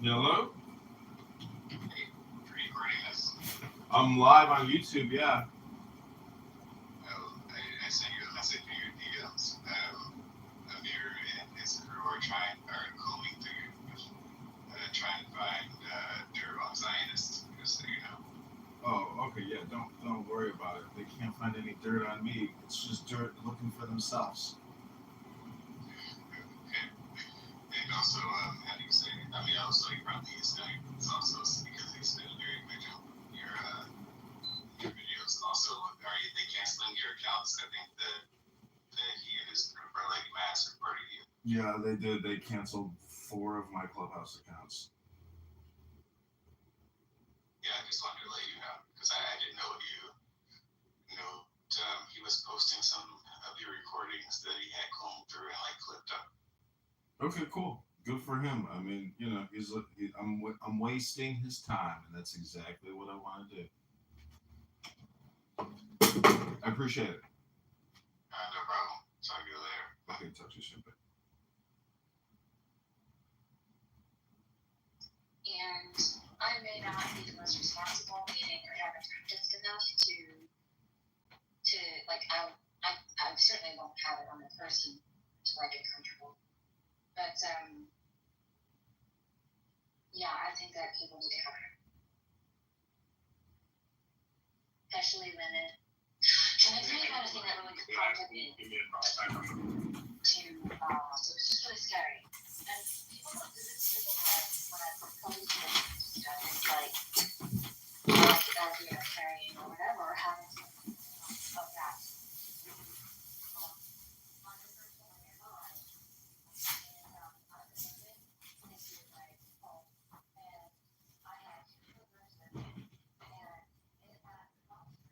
Hello? Hey, recording this. I'm live on YouTube, yeah. I sent you a message in your DMs of your and his crew are combing through, trying to find dirt on Zionists, just so you know. Oh, okay, yeah, don't worry about it. They can't find any dirt on me. It's just dirt looking for themselves. Okay. And also, how do you say? I mean, also, you probably is it's also because he's been very vigilant. Your your videos. Also, they canceling your accounts? I think that he and his group are like mass reporting you. Yeah, they did. They canceled 4 of my Clubhouse accounts. Yeah, I just wanted to let you know because I didn't know he was posting some of your recordings that he had combed through and like clipped up. Okay, cool. Good for him. I mean, I'm wasting his time, and that's exactly what I want to do. I appreciate it. No problem. Talk to you later. Okay, talk to you soon. Bye. And I may not be the most responsible, meaning I haven't practiced enough to like I certainly won't have it on the person until I get comfortable. But yeah, I think that people need to have it, especially women. Can I tell you about a thing that really prompted me to? It was just really scary. And people don't do this to me when I propose to them stuff. It's like as we are carrying or whatever, or having something of that. On the person on your mind, and I've been living this is my home, and I had 2 children with me, and it had lots of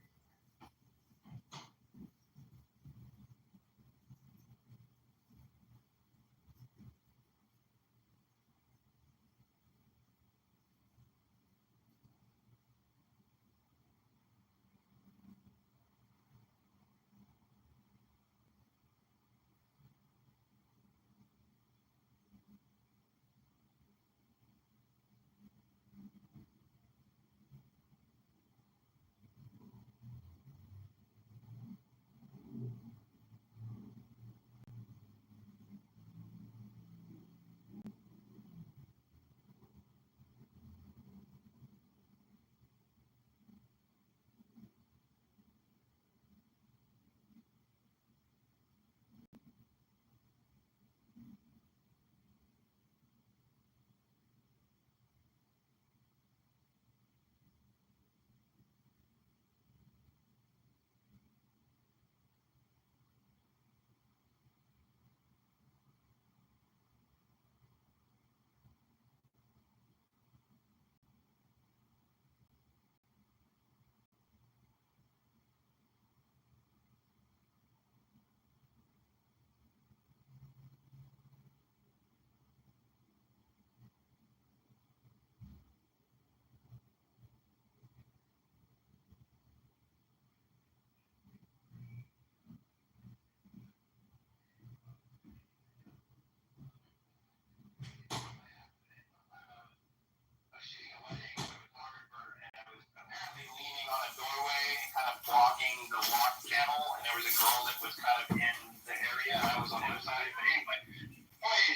leaning on a doorway, kind of blocking the walk channel, and there was a girl that was kind of in the area, and I was on the other side. But anyway,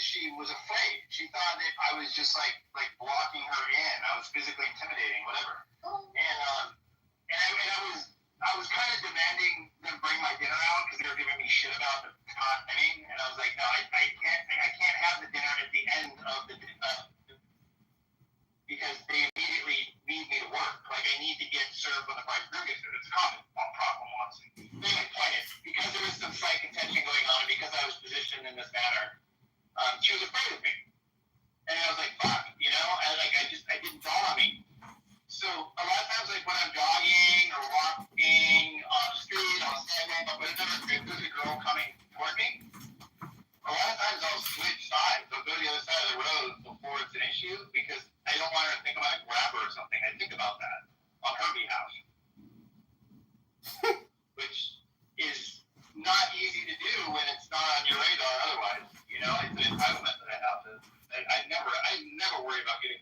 she was afraid. She thought that I was just like blocking her in. I was physically intimidating, whatever. And I was kind of demanding them bring my dinner out because they were giving me shit about the timing, and I was like, no, I can't have the dinner at the end of the because they immediately need me to work. Like, I need to get served when the bridegroom gets there. It's a common problem, honestly. My point is, because there was some slight contention going on, and because I was positioned in this manner, she was afraid of me. And I was like, fuck, I didn't dawn on me. So, a lot of times, like, when I'm jogging or walking on the street, on a sidewalk, whatever, if there's a girl coming toward me, a lot of times I'll switch sides. I'll go to the other side of the road before it's an issue because I don't want her to think I'm going to grab her or something. I think about that on her behalf, which is not easy to do when it's not on your radar otherwise. You know, it's an entitlement that I have. I never worry about getting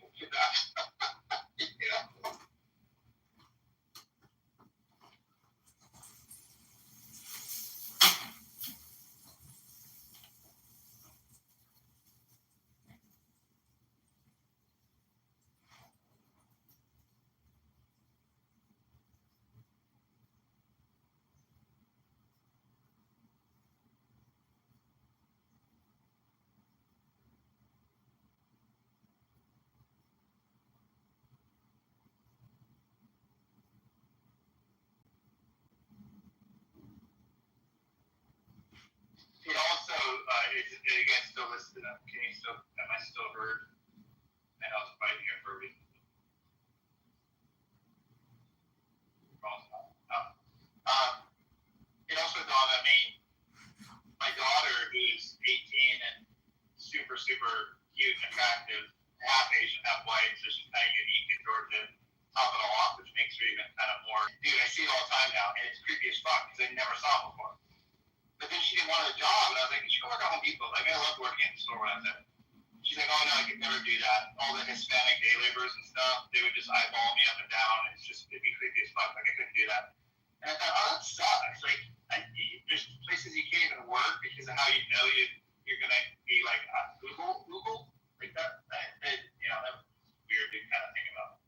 you guys still listening? Can you still? Am I still heard? I know it's fighting here for a reason. It also dawned on me. My daughter, who's 18 and super, super cute and attractive, half Asian, half white, so she's kind of unique in Georgia. Top it all off, which makes her even kind of more. Dude, I see it all the time now, and it's creepy as fuck because I never saw it before. But then she didn't want a job, and I was like, you should go work at Home Depot. Like, I loved working at the store when I was there. She's like, oh no, I could never do that. All the Hispanic day laborers and stuff, they would just eyeball me up and down. It's just, it'd be creepy as fuck. Like, I couldn't do that. And I thought, oh, that sucks. Like, there's places you can't even work because of how you know you're going to be like, Google? Like that you know, that was weird to kind of think about.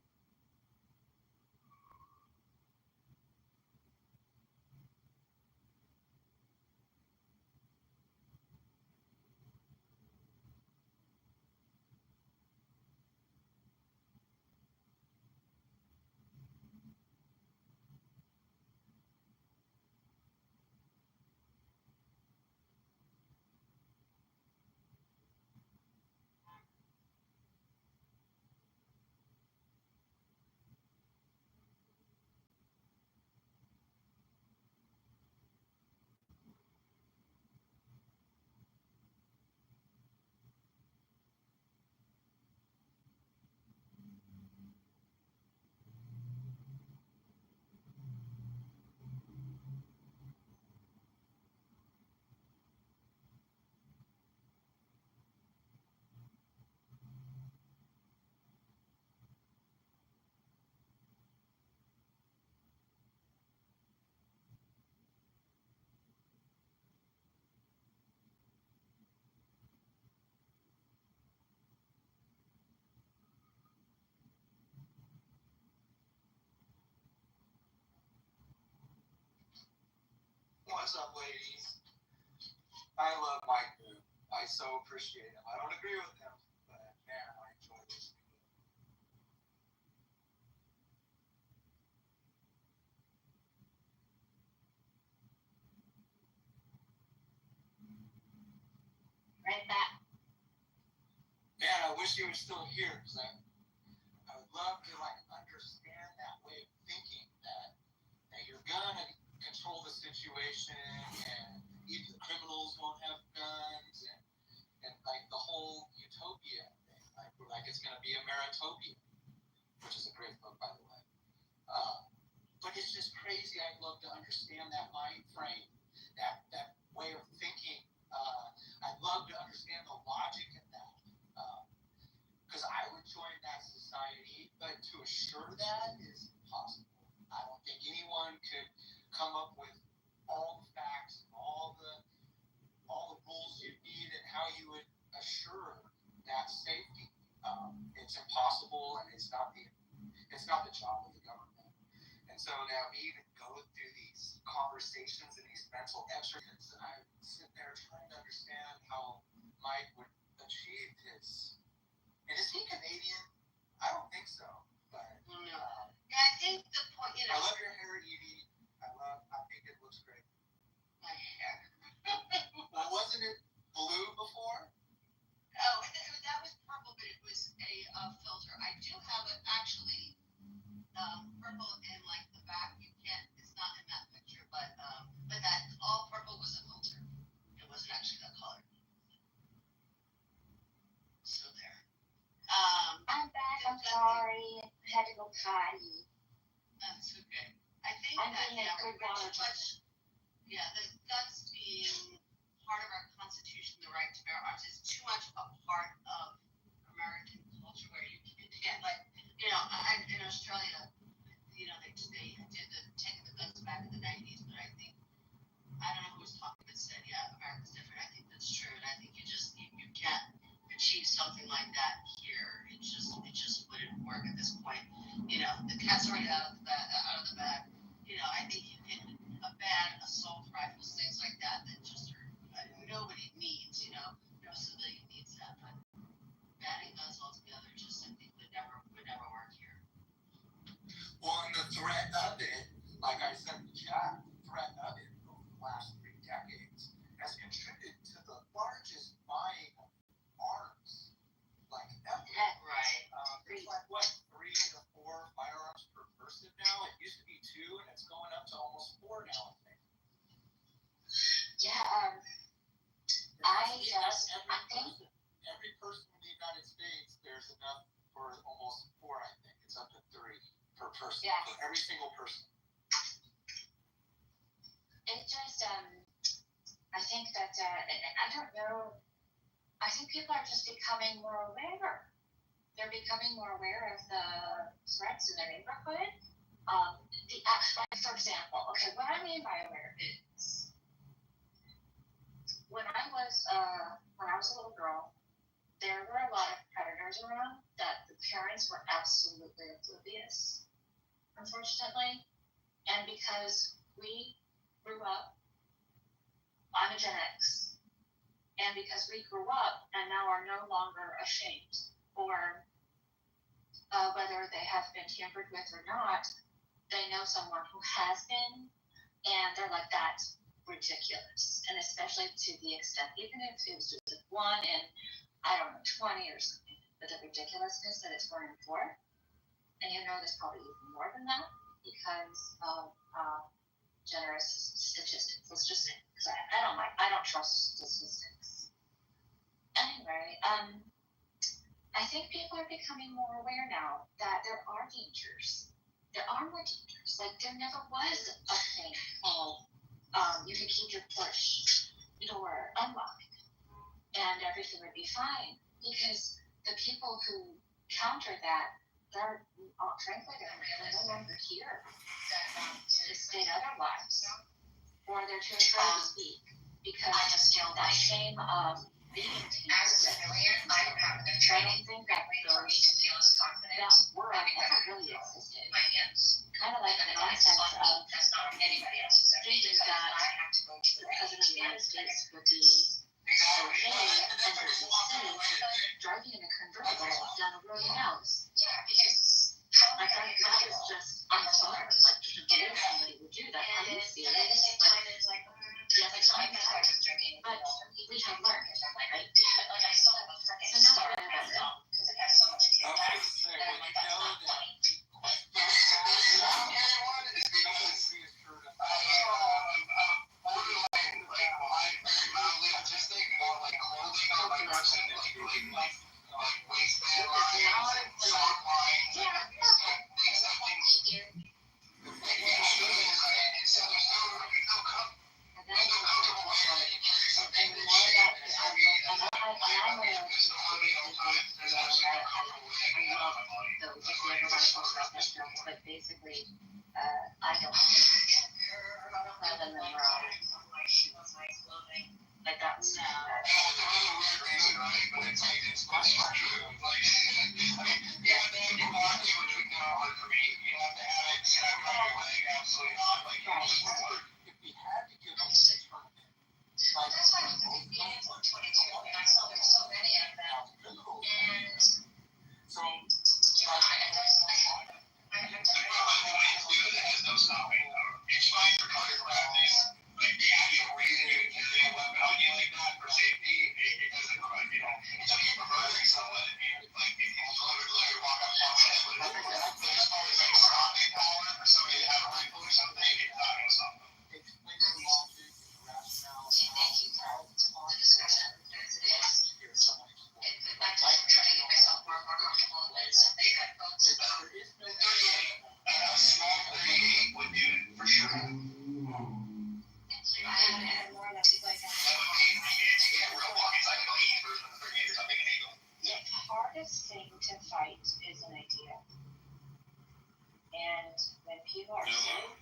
What's up, ladies? I love Mike Boo. I so appreciate him. I don't agree with him, but man, I enjoy listening to him. Right back. Man, I wish he was still here because I would love to like understand that way of thinking that you're gonna control the situation and even the criminals won't have guns and like the whole utopia thing, like it's gonna be a Meritopia, which is a great book by the way. But it's just crazy. I'd love to understand that mind frame, that way of thinking. I'd love to understand the logic in that. Because I would join that society, but to assure that is impossible. I don't think anyone could come up with all the facts, all the rules you need, and how you would assure that safety. It's impossible, and it's not the job of the government. And so now we even go through these conversations and these mental exercises, and I sit there trying to understand how Mike would achieve his. And is he Canadian? I don't think so. But No. Yeah, I think the point, I love your hair, Edie. I think it looks great. my hair. Well, wasn't it blue before? Oh, that was purple, but it was a filter. I do have it actually purple in like the back. You can't. It's not in that picture, but that all purple was a filter. It wasn't actually that color. So there. I'm back. I'm sorry. I had to go potty. That's okay. I think I'm that being a good water the guns being part of our Constitution, the right to bear arms, is too much a part of American culture where you can't, like, in Australia, they did taking the guns back in the 90s, but I think, I don't know who was talking that said, yeah, America's different. I think that's true, and I think you can't achieve something like that here. It just wouldn't work at this point. The cat's already out of the bag. I think you can ban assault rifles, things like that just are, nobody needs, no civilian needs that, but banning guns altogether just, I think, would never work here. Well, and the threat of it, like I said in the chat, the threat of it over the last 3 decades has contributed to the largest per person, Yeah. for every single person. It just, I think that, I don't know, I think people are just becoming more aware. They're becoming more aware of the threats in their neighborhood. Like, for example, okay, what I mean by aware is, when I was a little girl, there were a lot of predators around that the parents were absolutely oblivious, unfortunately. And because we grew up, I'm a Gen X, and because we grew up and now are no longer ashamed, or whether they have been tampered with or not, they know someone who has been, and they're like, that's ridiculous. And especially to the extent, even if it was just one in, I don't know, 20 or something, but the ridiculousness that it's going for. And you know there's probably even more than that because of generous statistics. Let's just say, because I don't trust statistics. Anyway, I think people are becoming more aware now that there are dangers. There are more dangers. Like, there never was a thing called you could keep your porch door unlocked and everything would be fine, because the people who counter that, they're frankly they're no longer here to state otherwise, or they're too afraid to speak because I just feel that like, shame of being as a civilian, I don't have enough training think that for me to feel as confident that word having never that really existed. in my hands. Kind of like And the that's nonsense on me, of that's not on anybody else's thinking because that I have to go to the president of the United States would be Exactly. okay and would be safe driving in a convertible down a road he knows. Yeah, because how Like, that is just unfair. Like, to believe somebody would do that. Are you and serious? at the same Like, time, it's like, yes, like it's sometimes I was drinking, but we have learned, right? but like I still have a freaking So now scar we're on my about it. thumb because it has so much I was kickback. gonna say, And I'm when like, you that's know not that funny. And then it's just like, and the more that, and I'm one of those people I love those, if you ever want to talk about that stuff, but basically, I don't think Marilyn Monroe, like, that was something that, if we had to give them a tournament, Well, that's why I took the 22, and I saw there's so many of them. And, so you know, I just, I has no stopping. It's fine for color practice. Like, the actual reason you can do a value like that for safety, it doesn't, you know, it's okay for murdering someone, like, if you literally walk up on it, but as far as like stopping power or somebody that had a rifle or something, it's not gonna stop them. explain the logic and the rationale. Thank you for the discussion, as it is. Here's someone I just try to get myself more and more comfortable with something that folks about. there is no A small 38 would do it for sure. And more that people like the hardest thing to fight is an idea. And when people are so,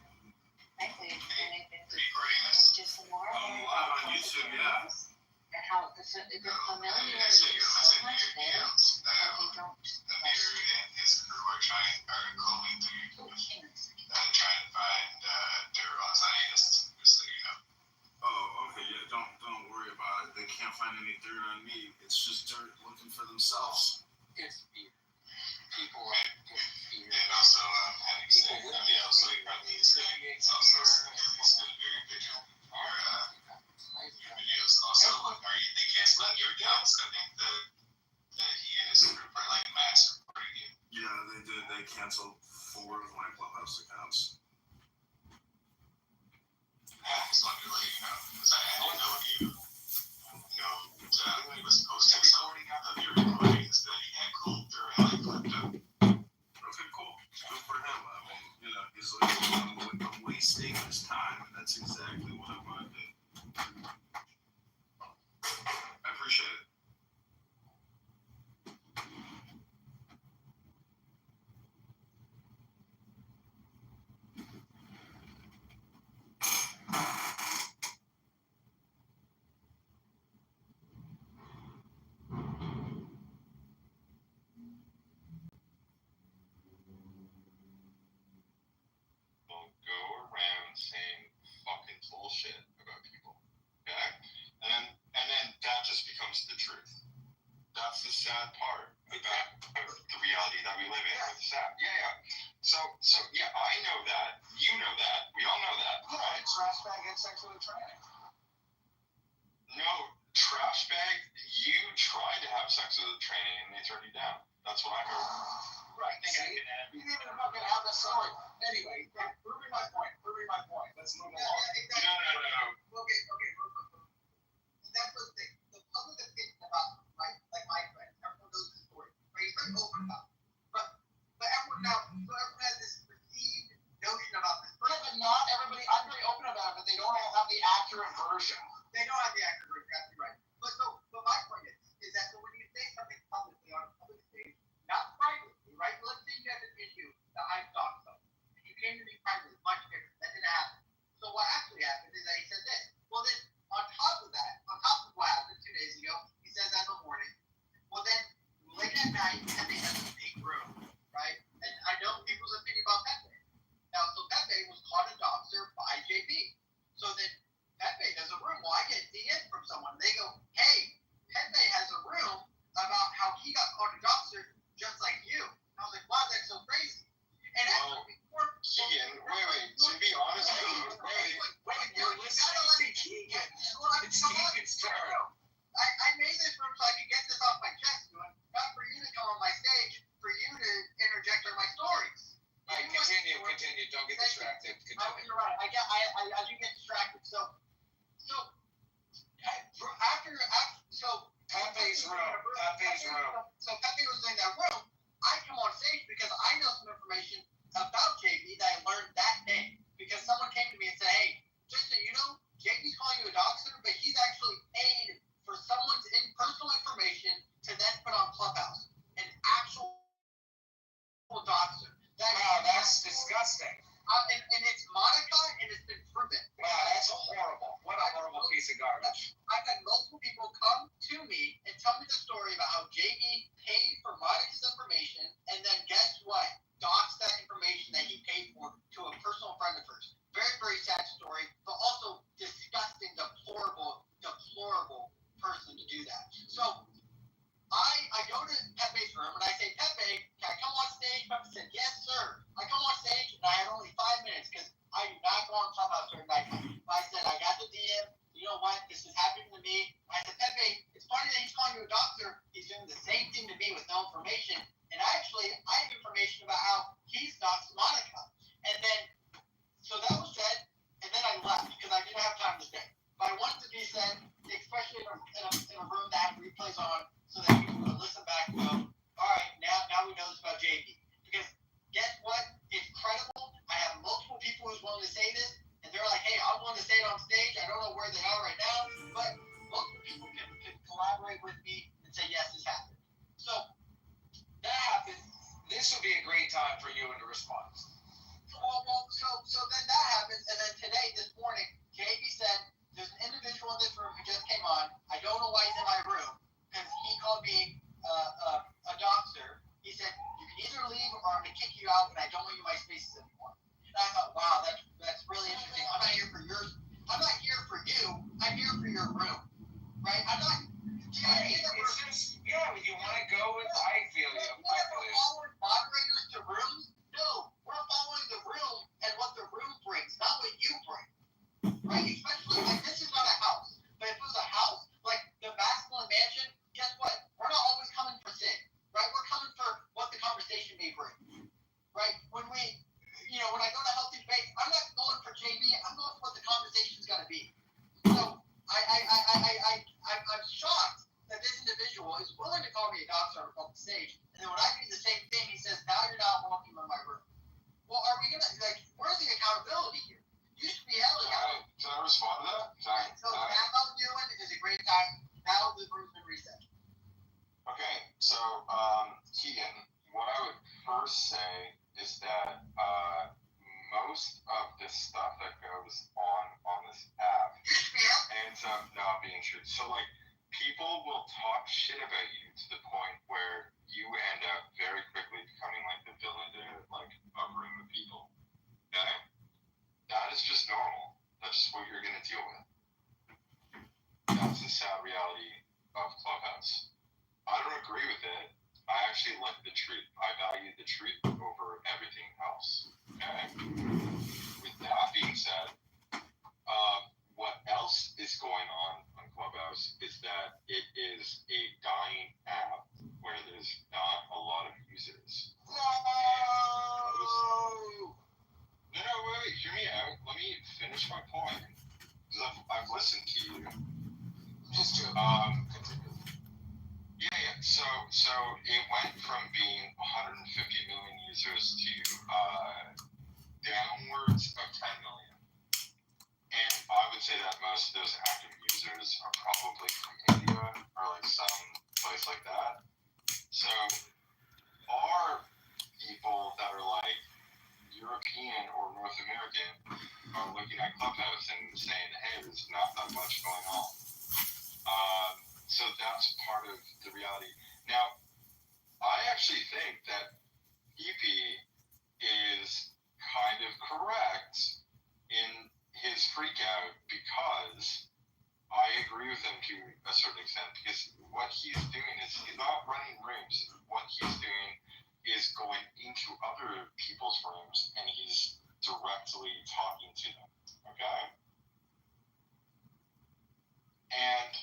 frankly, when they've been, it's just the more and more live on YouTube, yeah. and how the familiarity is so much there that they don't Trying to find terror scientists, just so you know. Oh, okay, yeah. Don't worry about it. They can't find any dirt on me. It's just dirt looking for themselves. It's fear. People are getting fear. And also, having said, I mean, also, you probably it's also very vigilant. Your videos also, they cancel out your accounts. I think that he and his group are like max reporting you. Yeah, they did. They canceled 4 of my Clubhouse accounts. Just wanted to let you know, because I didn't know if you know that he was posting some of your recordings that he had cool during like flipped up. Okay, cool. good for him. I mean, he's like, I'm wasting his time, and that's exactly what I want to do. I appreciate it. Don't go around saying fucking bullshit about people. Okay? And then that just becomes the truth. That's the sad part about the reality that we live in with sad. Yeah. So yeah, I know that. You know that. We all know that. Yeah, trash bag had sex with a tranny. No, trash bag, you tried to have sex with a tranny and they turned you down. That's what I heard. Right. See, you didn't even fucking have the story. Anyway, proving my point. Let's move along. No. Okay. That's the thing. The public opinion about, right, like my friend, everyone knows the story. Right? He's very open about it. But everyone has this perceived notion about this. But not everybody, I'm very open about it, but they don't all have the accurate version. They don't have the accurate version, that's right. But my point is that when you say something publicly on a public stage, not privately, right? Let's say you have an issue that I talked about. And you came to me privately, much different. That didn't happen. So what actually happened is that he said this. Well, then, on top of what happened 2 days ago, he says that in the morning. Well, then, late at night, and they have a big room, right? And I know people's opinion about Pepe. Now, so Pepe was caught a doxer by JP. So then Pepe has a room. Well, I get DM from someone. They go, hey, Pepe has a room about how he got caught a doxer just like you. And I was like, wow, that's so crazy. And actually, before Keegan, wait. To be honest with you, you're listening to Keegan. It's Keegan's turn. I made this room so I could get this off my chest, not for you to come on my stage, for you to interject on my stories. All right, continue. Don't get distracted. Continue. You're right. I do get distracted. So Pepe's room. So Pepe was in that room. I come on stage because I know some information about JB that I learned that day. Because someone came to me and said, hey, just so you know, JB's calling you a doxer, but he's actually paid for someone's personal information to then put on Clubhouse. An actual doxer. That's disgusting. And it's Monica, and it's been proven. Wow, that's horrible. What a horrible piece of garbage. I've had multiple people come to me and tell me the story about how JB paid for Monica's information, and then guess what? Doxed that information that where's the accountability here? You should be held accountable. Can I respond to that? So now doing is a great time. Now the room's been reset. Okay, so Keegan, what I would first say is that most of the stuff that goes on this app ends up not being true. So like people will talk shit about you to the point where you end up very quickly becoming like the villain to like a room of people. Okay? That is just normal. That's just what you're gonna deal with. That's the sad reality of Clubhouse. I don't agree with it. I actually like the truth. I value the truth over everything else. Okay? With that being said, what else is going on Clubhouse is that it is a dying app where there's not a lot of users. No, wait, hear me out. Let me finish my point. Because I've listened to you. Just to continue. Yeah. So it went from being 150 million users to downwards of 10 million. And I would say that most of those active users are probably from India or like some place like that. So our people that are like European or North American are looking at Clubhouse and saying, hey, there's not that much going on. So that's part of the reality. Now, I actually think that EP is kind of correct in his freak out because I agree with him to a certain extent because what he's doing is he's not running rooms. What he's doing is going into other people's rooms and he's directly talking to them. Okay? And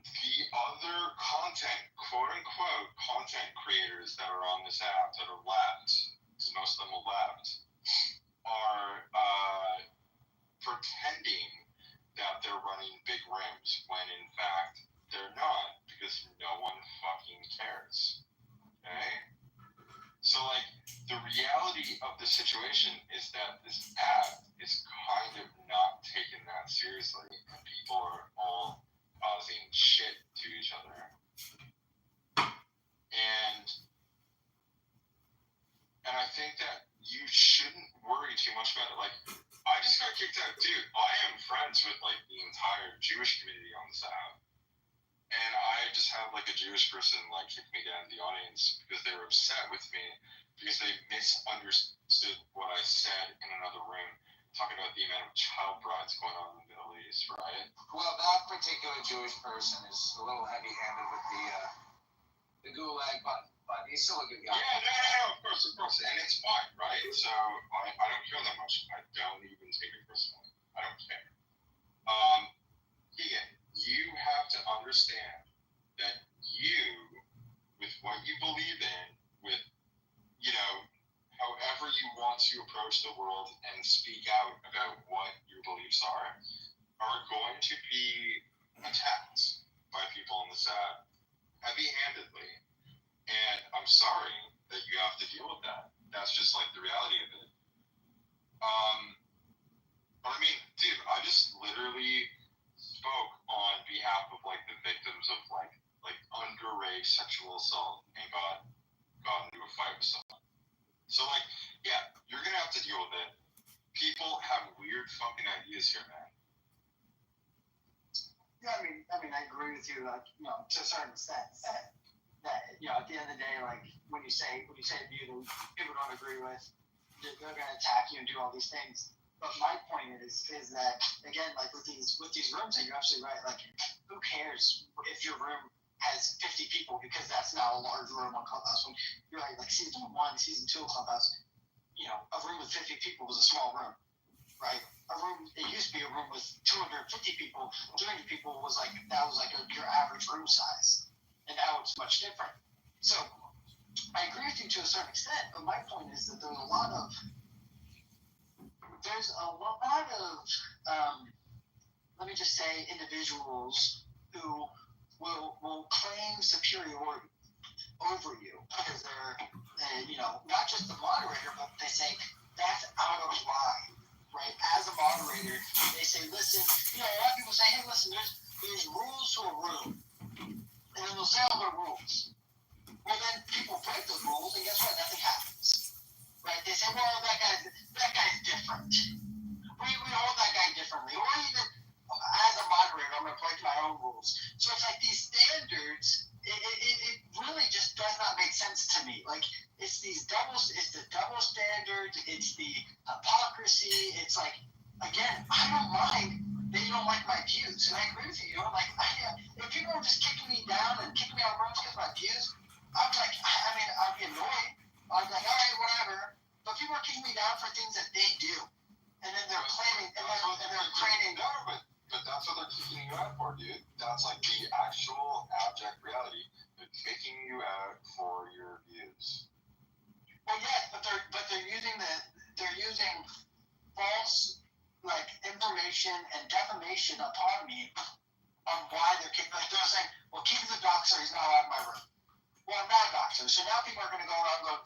the other content, quote unquote, content creators that are on this app that are left, because most of them are left, are pretending that they're running big rooms when in fact they're not because no one fucking cares. Okay? So like the reality of the situation is that this app is kind of not taken that seriously and people are all causing shit to each other. And I think that you shouldn't worry too much about it. Like I just got kicked out, dude. I am friends with like the entire Jewish community on this app. And I just had like a Jewish person like kick me down the audience because they were upset with me because they misunderstood what I said in another room talking about the amount of child brides going on in the Middle East, right? Well, that particular Jewish person is a little heavy-handed with the gulag button, but he's still a good guy. Yeah, no, of course. And it's fine, right? So I don't care that much. I don't even take it personally. I don't care. Keegan, you have to understand that you, with what you believe in, with, you know, however you want to approach the world and speak out about what your beliefs are going to be attacked by people on this app heavy-handedly. And I'm sorry that you have to deal with that. That's just like the reality of it. But I mean, dude, I just literally spoke on behalf of like the victims of like underage sexual assault and got into a fight with someone. So like, yeah, you're gonna have to deal with it. People have weird fucking ideas here, man. Yeah, I mean, I agree with you, like, you know, to a certain extent. That you know, at the end of the day, like when you say a view that people don't agree with, they're gonna attack you and do all these things. But my point is that again, like with these rooms, and you're absolutely right. Like, who cares if your room has 50 people because that's now a large room on Clubhouse. When you're like season 1, season 2 of Clubhouse, you know, a room with 50 people was a small room, right? A room, it used to be a room with 250 people, 200 people was like your average room size, and now it's much different. So I agree with you to a certain extent, but my point is that there's a lot of let me just say individuals who will claim superiority over you because they're you know, not just the moderator, but they say, that's out of line, right? As a moderator, they say, listen, a lot of people say, hey, listen, there's rules to a room. And then they'll say all the rules. Well, then people break those rules, and guess what? Nothing happens, right? They say, well, that guy's different. We hold that guy differently. Or even as a moderator, I'm going to break my own rules. So it's like these standards, it really just does not make sense to me. Like, it's the double standards, it's the hypocrisy. It's like, again, I don't mind that you don't like my views, and I agree with you. If people were just kicking me down and kicking me out of rooms because of my views, I'd be annoyed. I'd be like, all right, whatever. But people are kicking me down for things that they do, and then they're claiming, and they're creating. No, but that's what they're kicking you out for, dude. That's like the actual abject reality. They're kicking you out for your views. Well, yeah, but they're using false information and defamation upon me on why they're kicking. Like they're saying, well, Keegan's a doxer, he's not allowed in my room. Well, I'm not a doxer, so now people are going to go around and go,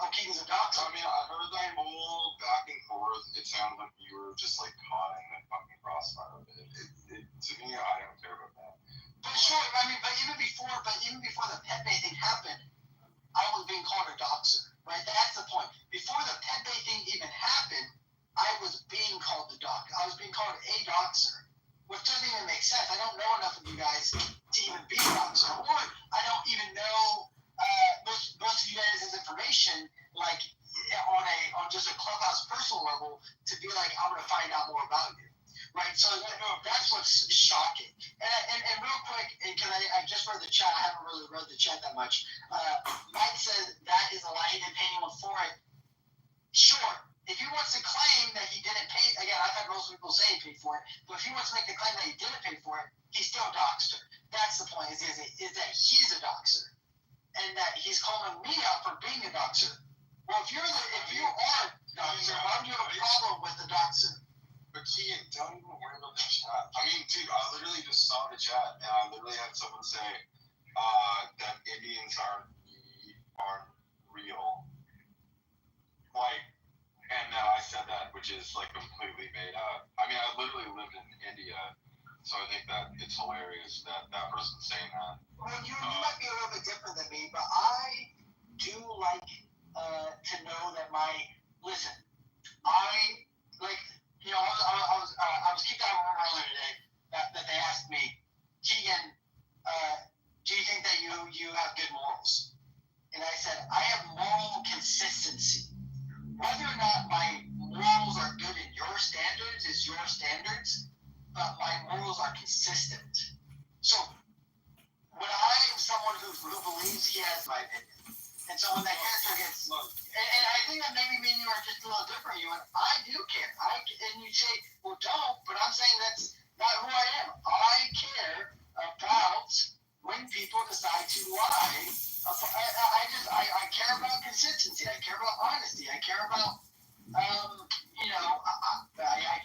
oh, Keegan's a doxer. I mean, I heard that whole back and forth. It sounded like you were just like caught in the fucking crossfire of it. To me, I don't care about that. But sure, but even before the pet bait thing happened, I was being called a doxer, right? That's the point. Before the pet bait thing even happened, I was being called the doc. I was being called a doxer, which doesn't even make sense. I don't know enough of you guys to even be a doxer, or I don't even know most of you guys' information, like on just a clubhouse personal level, to be like, I'm going to find out more about you, right? So that's what's shocking. And real quick, because I just read the chat, I haven't really read the chat that much. Mike says that is a lie. He didn't pay anyone for it. Sure. If he wants to claim that he didn't pay, again, I've had most people say he paid for it, but if he wants to make the claim that he didn't pay for it, he's still a doxer. That's the point, is that he's a doxer, and that he's calling me out for being a doxer. Well, if you are a doxer, why would you have a problem with the doxer? But Keegan, don't even worry about the chat. I mean, dude, I literally just saw the chat, and I literally had someone say that Indians aren't real. Like, and I said that, which is like completely made up. I mean, I literally lived in India, so I think that it's hilarious that that person's saying that. Well, you might be a little bit different than me, but I do like to know that listen, I was kicked out of a room earlier today that they asked me, Keegan, do you think that you have good morals? And I said, I have moral consistency. Whether or not my morals are good in your standards is your standards, but my morals are consistent. So when I am someone who believes he has my opinion, and so when that character gets, and I think that maybe me and you are just a little different. You and I do care. And you say, well, don't, but I'm saying that's not who I am. I care about when people decide to lie. I care about consistency. I care about honesty. I care about, I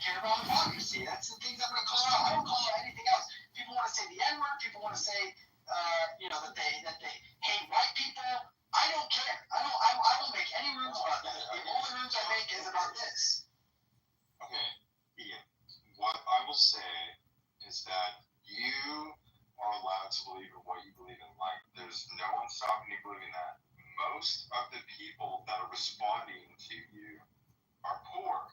care about hypocrisy. That's the things I'm going to call out. I don't call out anything else. People want to say the N-word. People want to say, that they hate white people. I don't care. I won't make any rooms about that. The only rooms I make is about this. Okay, Ian, what I will say is that you are allowed to believe in what you believe in. Like, there's no one stopping you believing that. Most of the people that are responding to you are poor.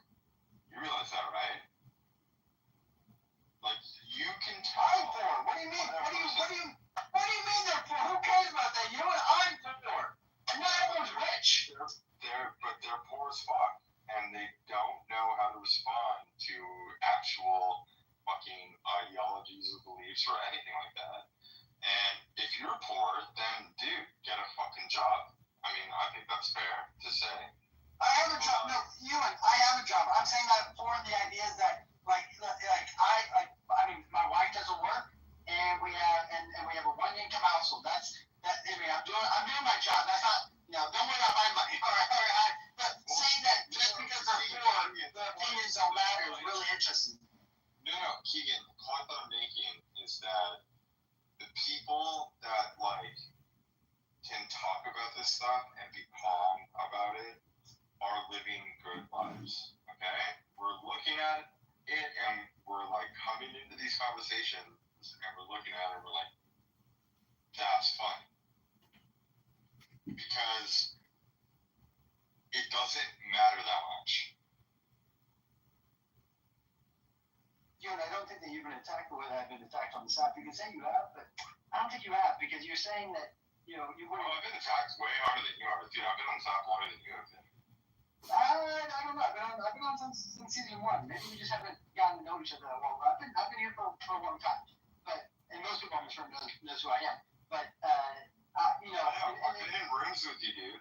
You realize that, right? Like, you can tell. I'm poor. What do you mean? What do you mean they're poor? Who cares about that? You know what? I'm poor. And not everyone's rich. They're poor as fuck, and they don't know how to respond to actual fucking ideologies or beliefs or anything like that. And if you're poor, then dude, get a fucking job. I mean, I think that's fair to say. I have a job. No, Ewan, I have a job. I'm saying that for the idea is that my wife doesn't work, and we have a one income household. I'm doing my job. That's not, don't worry about my money. All right. But saying that just because they're poor, their opinions don't matter is really interesting. No, Keegan, the point that I'm making is that the people that can talk about this stuff and be calm about it are living rooms, okay? We're looking at it and we're like coming into these conversations and we're looking at it and we're like, that's fine. Because it doesn't matter that much. And I don't think that you've been attacked the way that I've been attacked on this app. You can say you have, but I don't think you have because you're saying that, you wouldn't. Oh, I've been attacked way harder than you are. Dude, I've been on top longer than you have been. I don't know. I've been on since season 1. Maybe we just haven't gotten to know each other that well. I've been here for a long time. And most people on this room knows who I am. But, I've been in rooms with you, dude.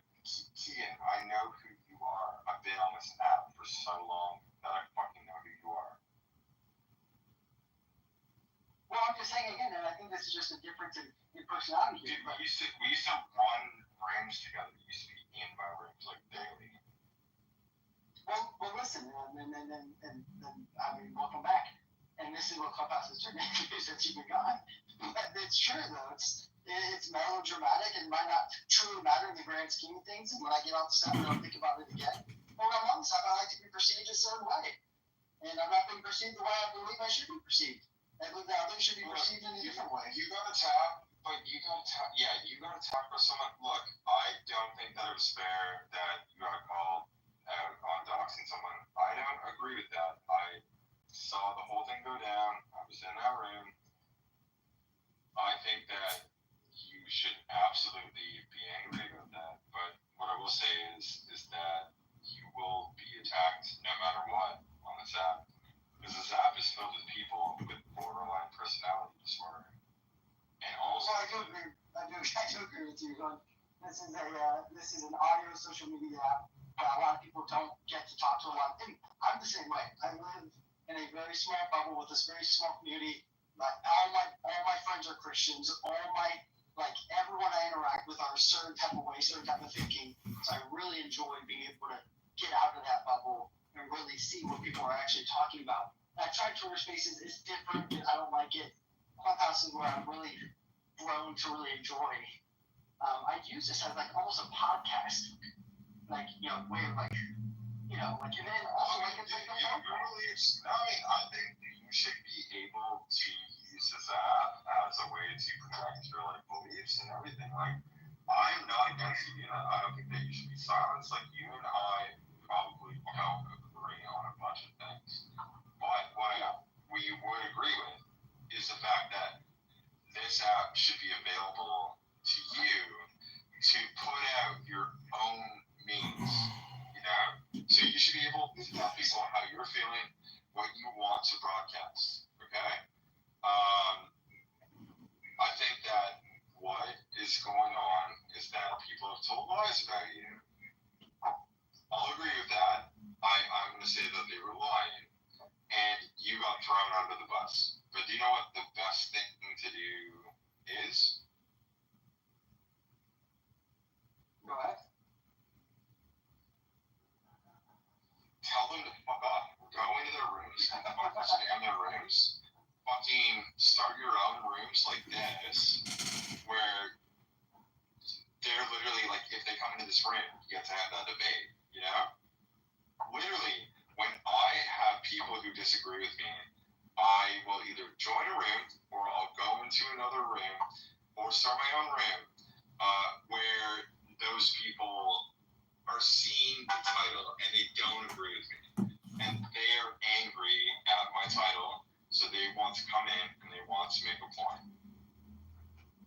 Keegan, I know who you are. I've been on this app for so long that I fucking know who you are. Well, I'm just saying again, and I think this is just a difference in personality. Dude, we used to run rooms together. We used to be in my rooms like daily. Well, listen, I mean, welcome back. And this is what Clubhouse has turned into since you've been gone. But it's true, though. It's melodramatic and might not truly matter in the grand scheme of things. And when I get off the set, I don't think about it again. But when I'm on the set, I like to be perceived a certain way. And I'm not being perceived the way I believe I should be perceived. I believe that others should be perceived in a different way. You gotta tap, but you gotta tap for someone. Look, I don't think that it was fair that you got called out on doxing someone. I don't agree with that. I saw the whole thing go down. I was in that room. I think that you should absolutely be angry about that. But what I will say is that you will be attacked no matter what on this app. Because this app is filled with people with borderline personality disorder. And also, I do agree with you. This is an audio social media app that a lot of people don't get to talk to a lot of people. I'm the same way. I live in a very small bubble with this very small community. Like all my friends are Christians. Everyone I interact with are a certain type of way, certain type of thinking. So I really enjoy being able to get out of that bubble and really see what people are actually talking about. That Try Twitter Spaces is different. I don't like it. Clubhouse is where I'm really grown to really enjoy. I use this as almost a podcast, way of and then also it's like a phone call. I think you should be able to use this app as a way to protect your beliefs and everything. I'm not against you. I don't think that you should be silenced. You and I probably don't agree on a bunch of things. But what we would agree with is the fact that this app should be available to you to put out your own means. So you should be able to tell people how you're feeling, what you want to broadcast. Okay? I think that what is going on is that people have told lies about you. I'll agree with that. I'm going to say that they were lying, and you got thrown under the bus. But do you know what the best thing to do is? Go ahead. Tell them to fuck off. Go into their rooms, fucking stay in their rooms, fucking start your own rooms like this, where they're literally if they come into this room, you get to have that debate, Literally, when I have people who disagree with me, I will either join a room, or I'll go into another room, or start my own room, where those people are seeing the title and they don't agree with me. And they're angry at my title, so they want to come in and they want to make a point.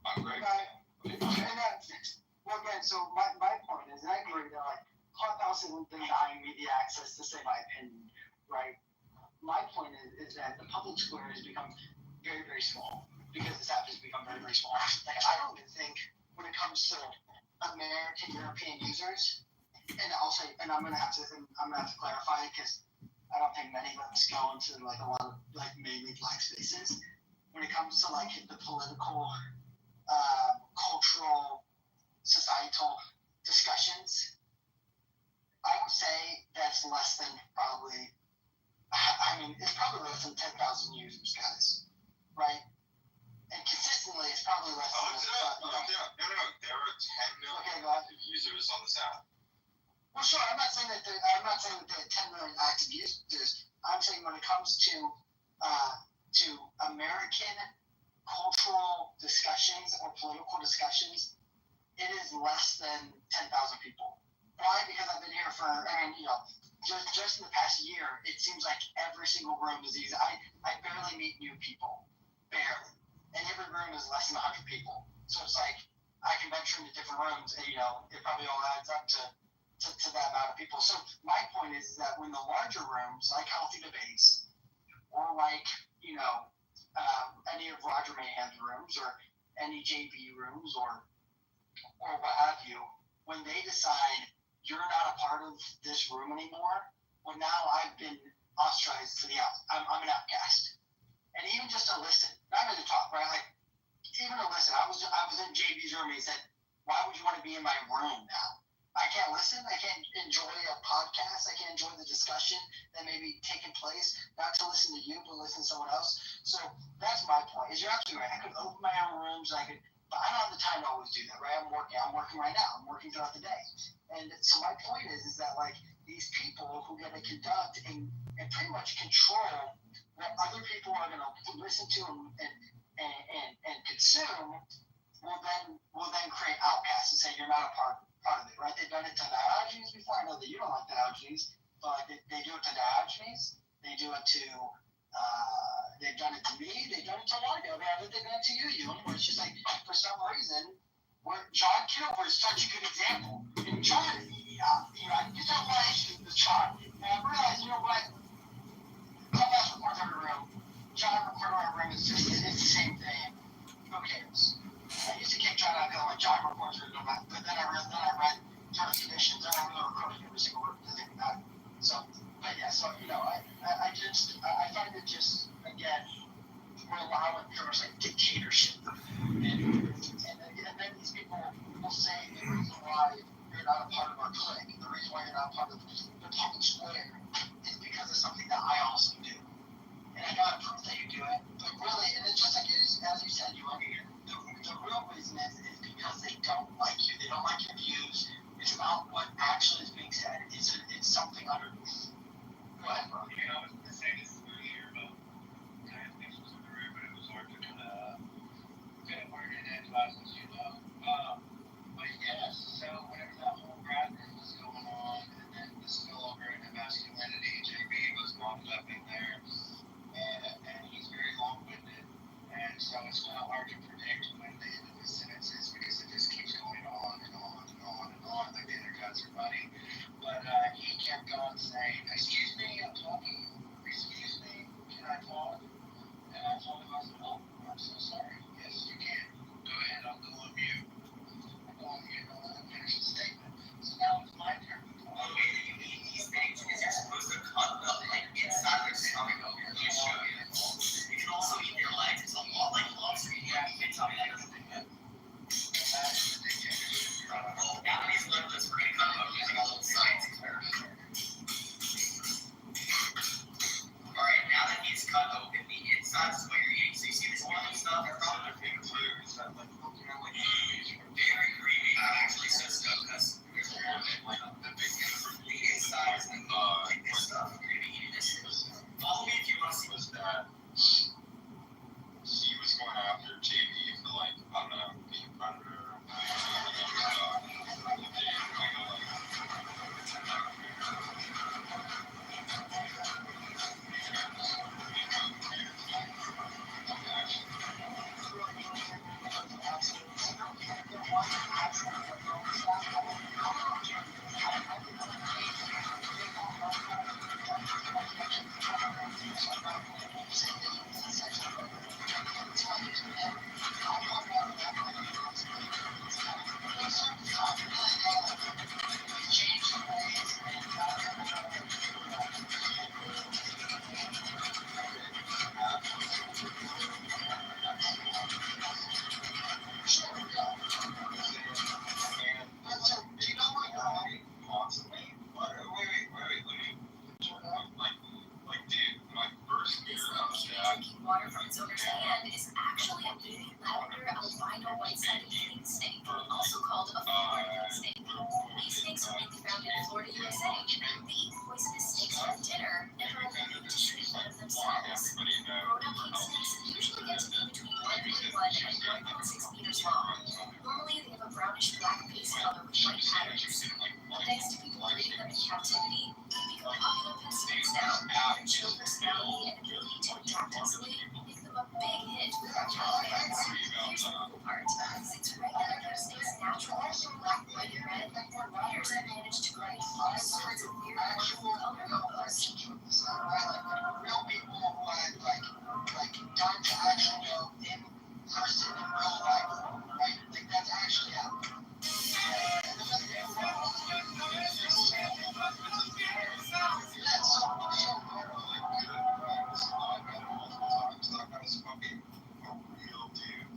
I'm great. Well, again, so my point is, and I agree that Clubhouse isn't denying me the access to say my opinion, right? My point is that the public square has become very, very small because this app has become very, very small. I don't even think when it comes to American European users, and I'll say, and I'm gonna have to clarify it because I don't think many of us go into a lot of mainly black spaces. When it comes to the political, cultural, societal discussions, I would say that's less than probably. It's probably less than 10,000 users, guys, right? And consistently, it's probably less than. No. There are 10 million users on this app. Well, sure. I'm not saying that there are 10 million gets abused is I'm saying when it comes to American cultural discussions or political discussions, it is less than 10,000 people. Why? Because I've been here for, just in the past year, it seems like every single room is easy. I barely meet new people. Barely. And every room is less than 100 people. So it's like I can venture into different rooms and, it probably all adds up to that amount of people. So my point is that when the larger rooms, like healthy debates, or like, any of Roger Mayhem's rooms or any JB rooms or what have you, when they decide you're not a part of this room anymore, well, now I've been ostracized to the out. I'm an outcast. And even just to listen, not really talk, right? Like, even to listen, I was in JB's room and he said, why would you want to be in my room now? I can't listen. I can't enjoy a podcast. I can't enjoy the discussion that may be taking place. Not to listen to you, but listen to someone else. So that's my point. Is you're absolutely right. I could open my own rooms. But I don't have the time to always do that, right? I'm working right now. I'm working throughout the day. And so my point is that like these people who get to conduct and pretty much control what other people are going to listen to and consume will then create outcasts and say you're not a part of it, right? They've done it to the Diogenes before. I know that you don't like the Diogenes, but they do it to Diogenes. They do it to they've done it to me. They've done it to a lot of you. They've done it to you. Where it's just like for some reason, where John Kitover is such a good example. And John, I just have one issue with John. And I realized, what? Clubhouse reports every room. John reporter our room is just it's the same thing. Who cares? I used to kick John out because like John reports are good, but then I read terms and conditions. I don't know recording every single word doesn't even matter. So, but yeah, so I find it just again we're allowing pretty much like dictatorship, and then these people will say the reason why you're not a part of our clique, the reason why you're not a part of the public square is because of something that I also do. And I gotta prove that you do it, but really, and it's just like as you said, the real reason is because they don't like you. They don't like your views. It's not what actually is being said. It's something underneath. Go ahead, bro. I was going to say this earlier about kind of things was in the room, but it was hard to kind of word it into us, as you know. But yes, so whenever that whole grad thing was going on, and then the spillover into masculinity, JB was locked up in there. And he's very long-winded, and so it's kind of hard to predict when the end of his sentence is because it just keeps going on and on and on and on, like the other guys are fighting. But he kept on saying, "Excuse me, I'm talking. Excuse It's really it's regular, it's natural. Like you read, players that manage to create all sorts of weird real people who I got to actually know in person in real life, right? Like that's actually happened.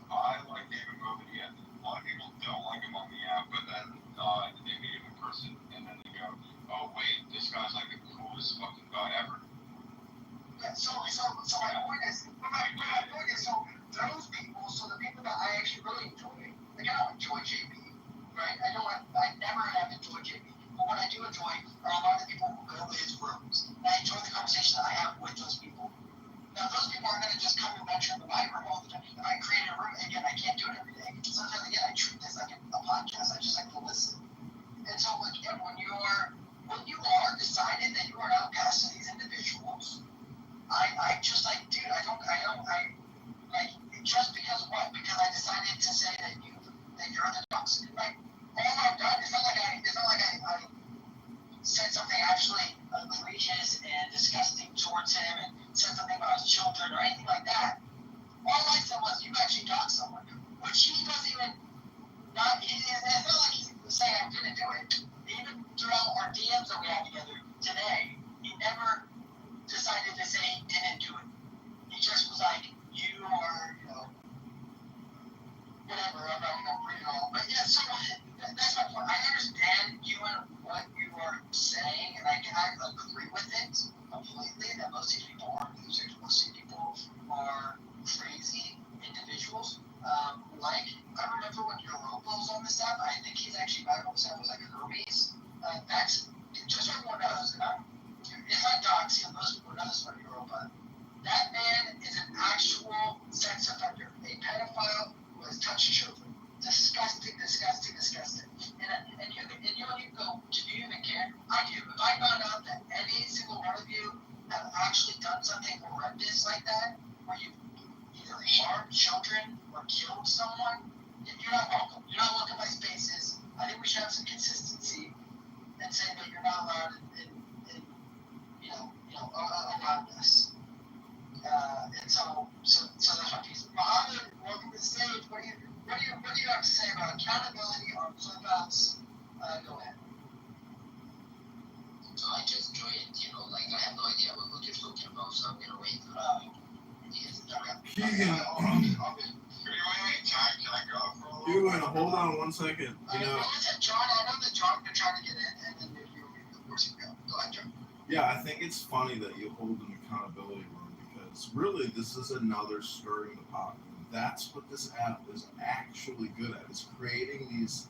I like David Bowie. A lot of people don't like him on the app, but then they meet him in person, and then they go, "Oh wait, this guy's like the coolest fucking guy ever." Yeah, so my point is, so those people, so the people that I actually really enjoy, like I don't enjoy JB, right? I never have enjoyed JB, but what I do enjoy are a lot of the people who go to his rooms, and I enjoy the conversation that I have with those people. Now, those people aren't going to just come and lecture in the live room all the time. If I create a room, again, I can't do it every day. Sometimes, again, I treat this like a podcast. I just like to listen. And so, again, when you are decided that you are not past these individuals, I just like, dude, I like, just because what? Because I decided to say that you're orthodox. Like, all I've done, it's not like I said something actually egregious and disgusting towards him and said something about his children or anything like that. All I said was, you actually doxed someone, which he doesn't even, it's not like he's saying I didn't do it. Even throughout our DMs that we had together today, he never decided to say he didn't do it. He just was like, you are, whatever, I'm not going to bring it all. But yeah, so that's my point. I understand you and what you are saying, and I agree with it completely that most of these people are losers. Most of these people are crazy individuals. I remember when Europa was on this app, I think he's actually back on this app, was like Hermes. That's just so everyone knows, if I dox him, most people know this about Europa. That man is an actual sex offender, a pedophile who has touched children. Disgusting. And you don't even go, do you even care? I do. If I found out that any single one of you have actually done something horrendous like that, where you either harmed children or killed someone, you're not welcome. You're not welcome by spaces. I think we should have some consistency and say that you're not allowed around us. And so that's my piece. Mohammed, welcome to the stage. What do you have to say about accountability on Clubhouse? Go ahead. So I just joined, I have no idea what you're talking about, so I'm gonna wait. Keegan, hold on 1 second. John, I know that John been trying to get in, and then you of course you go. Go ahead, John. Yeah, I think it's funny that you hold an accountability room because really this is another stirring the pot. And that's what this app is actually good at. It's creating these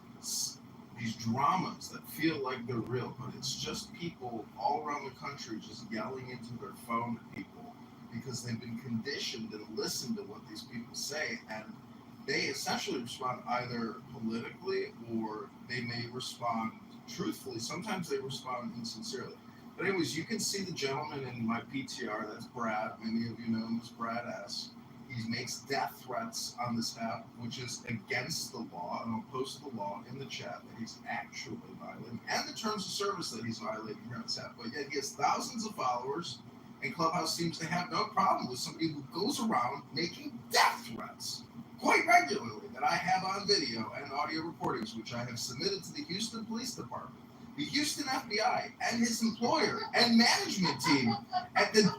dramas that feel like they're real, but it's just people all around the country just yelling into their phone at people because they've been conditioned and listened to what these people say, and they essentially respond either politically or they may respond truthfully. Sometimes they respond insincerely. But anyways, you can see the gentleman in my PTR. That's Brad. Many of you know him as Brad S. He makes death threats on this app, which is against the law, and I'll post the law in the chat that he's actually violating, and the terms of service that he's violating here on this app. But yet he has thousands of followers, and Clubhouse seems to have no problem with somebody who goes around making death threats quite regularly that I have on video and audio recordings, which I have submitted to the Houston Police Department, the Houston FBI, and his employer and management team at the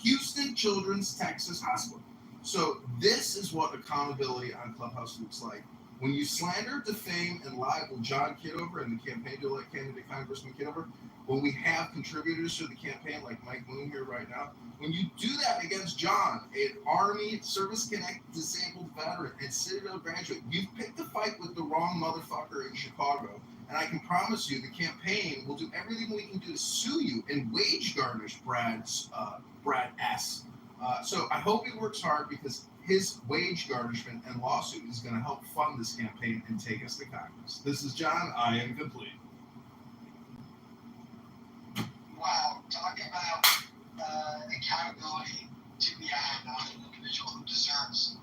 Houston Children's Texas Hospital. So this is what accountability on Clubhouse looks like. When you slander, defame, and lie with John Kitover and the campaign to elect candidate Congressman Kitover, when we have contributors to the campaign like Mike Moon here right now, when you do that against John, an Army service-connected disabled veteran and Citadel graduate, you've picked a fight with the wrong motherfucker in Chicago. And I can promise you the campaign will do everything we can do to sue you and wage garnish Brad S. So I hope he works hard because his wage garnishment and lawsuit is going to help fund this campaign and take us to Congress. This is John. I am complete. Wow, talking about accountability to be had on an individual who deserves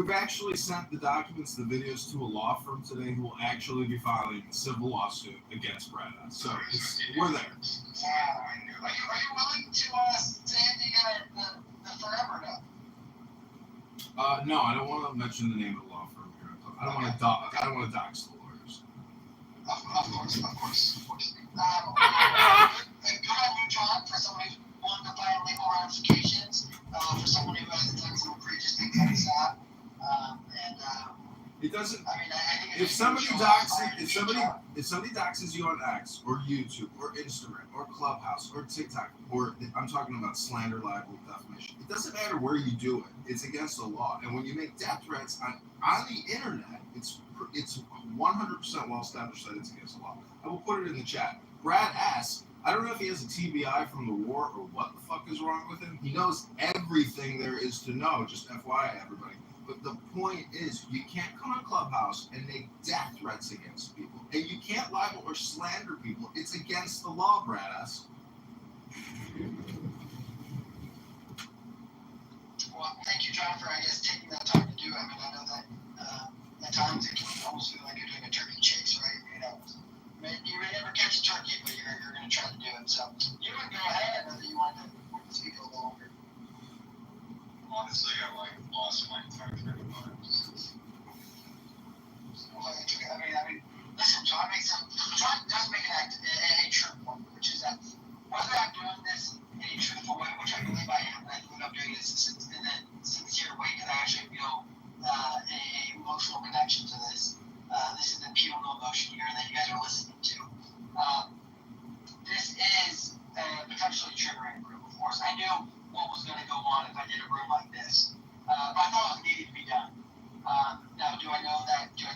we've actually sent the documents, the videos, to a law firm today who will actually be filing a civil lawsuit against Brad. So we're there. Wow. Are you willing to say the firm or no? No, I don't want to mention the name of the law firm here. I don't want to dox the lawyers. Of course. And good on you, John, for someone who's willing to file legal ramifications, for someone who has done some egregious things like that. It doesn't. I mean, I think If somebody doxes you on X or YouTube or Instagram or Clubhouse or TikTok, or I'm talking about slander, libel, defamation, it doesn't matter where you do it. It's against the law. And when you make death threats on the internet, it's 100% well established that it's against the law. I will put it in the chat. Brad asks, I don't know if he has a TBI from the war or what the fuck is wrong with him. He knows everything there is to know. Just FYI, everybody. But the point is, you can't come on Clubhouse and make death threats against people. And you can't libel or slander people. It's against the law, Bradass. Well, thank you, John, for, I guess, taking that time to do it. I mean, I know that at times it can almost feel like you're doing a turkey chase, right? You know, you may never catch a turkey, but you're going to try to do it. So you would go ahead. I know that you wanted to speak a little longer. Honestly, I lost my entire train of thought. I mean, listen, John does make a true point, which is that whether I'm doing this in a truthful way, which I believe I am, and I think I'm doing this in a sincere way, because I actually feel an emotional connection to this. This is the pure emotion here that you guys are listening to. This is potentially triggering a group, of course. I knew what was going to go on if I did a room like this. But I thought it needed to be done. Now, do I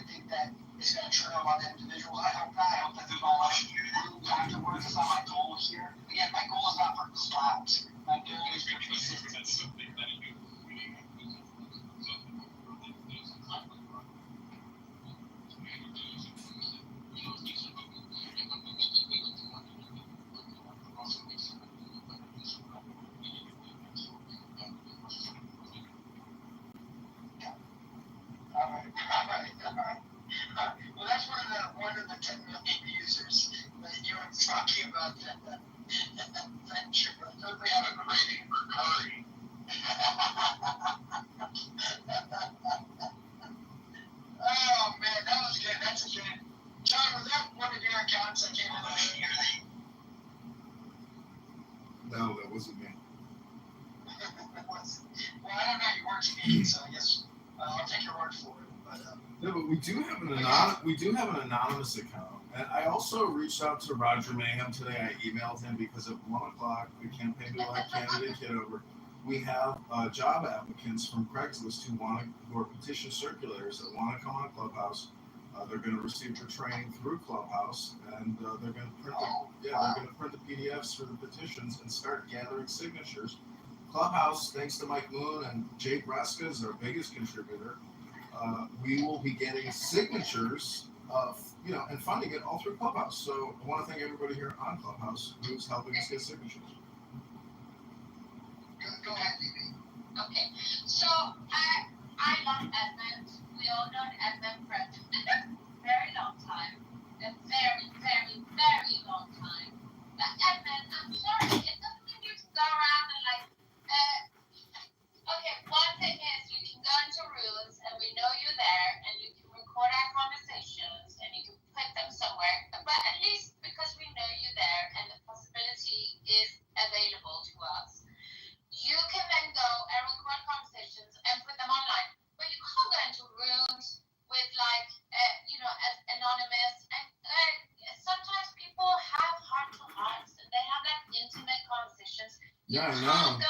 think that it's going to trigger a lot of individuals? I hope not. I hope that there's no emotion here. Afterwards, it's not my goal here. Again, my goal is not for clout. My goal is for consistency. Well, that's one of the 10 million users that you were talking about that venture. We have a craving for curry. Oh man, that was good. That's a good. John, was that one of your accounts that came in the year? No, that wasn't me. Well, I don't know. You weren't speaking, so I guess I'll take your word for it. But No, but we do have an anonymous account. And I also reached out to Roger Mayhem today. I emailed him because at 1 o'clock, the campaign to elect candidate Kitover, we have job applicants from Craigslist who are petition circulators that want to come on Clubhouse. They're going to receive their training through Clubhouse, and they're going to print the PDFs for the petitions and start gathering signatures. Clubhouse, thanks to Mike Moon and Jake Reska is our biggest contributor. We will be getting signatures of, and funding it all through Clubhouse. So I want to thank everybody here on Clubhouse who's helping us get signatures. go ahead, Bibi. Okay, so I love Edmund. We all known Edmund for a very long time, a very, very, very long time. But Edmund, I'm sorry, it doesn't mean you can go around and okay, one thing is you can go into rooms and we know you're there and you can record our conversations and you can put them somewhere. But at least because we know you're there and the possibility is available to us, you can then go and record conversations and put them online. But you can't go into rooms with as anonymous. And sometimes people have heart-to-hearts and they have that intimate conversations. Yeah, I know.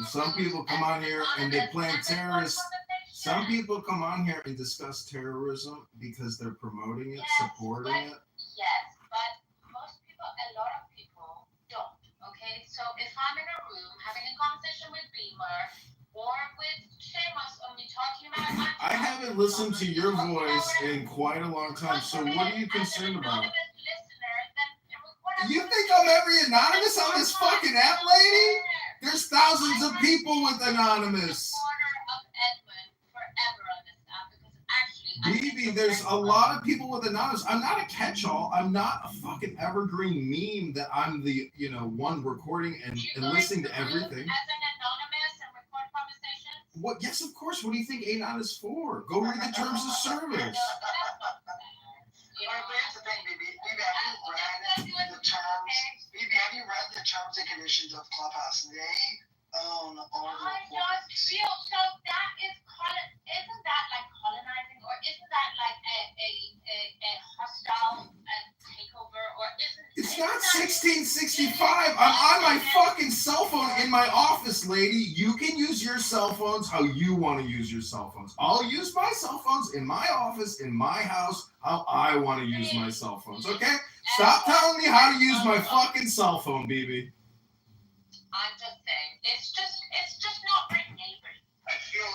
Some people come on here and they plan terrorists. Some people come on here and discuss terrorism because they're promoting it, supporting it. Yes, but most people, a lot of people don't. Okay, so if I'm in a room having a conversation with Beamer or with Seamus and we talking about, I haven't listened to your voice in quite a long time. So what are you concerned about? You think I'm every anonymous on this fucking app, lady? There's thousands of people with anonymous. Of Edmund forever on this BB, there's a lot of people with anonymous. I'm not a catch-all. I'm not a fucking evergreen meme that I'm the one recording and listening to everything. As an anonymous and record conversations. What? Yes, of course. What do you think Anon is for? Go read the terms of service. But here's the thing, BB. Have you read the terms? BB, have you read the terms and conditions of Clubhouse? They own all the recordings. So that is isn't that like colonizing, or isn't that like a hostile takeover, or It's not 1665. I'm on my fucking cell phone in my office, lady. You can use your cell phones how you want to use your cell phones. I'll use my cell phones in my office, in my house, how I want to use my cell phones, okay? Stop telling me how to use my fucking cell phone, BB. I'm just saying, it's just not for neighbors. I feel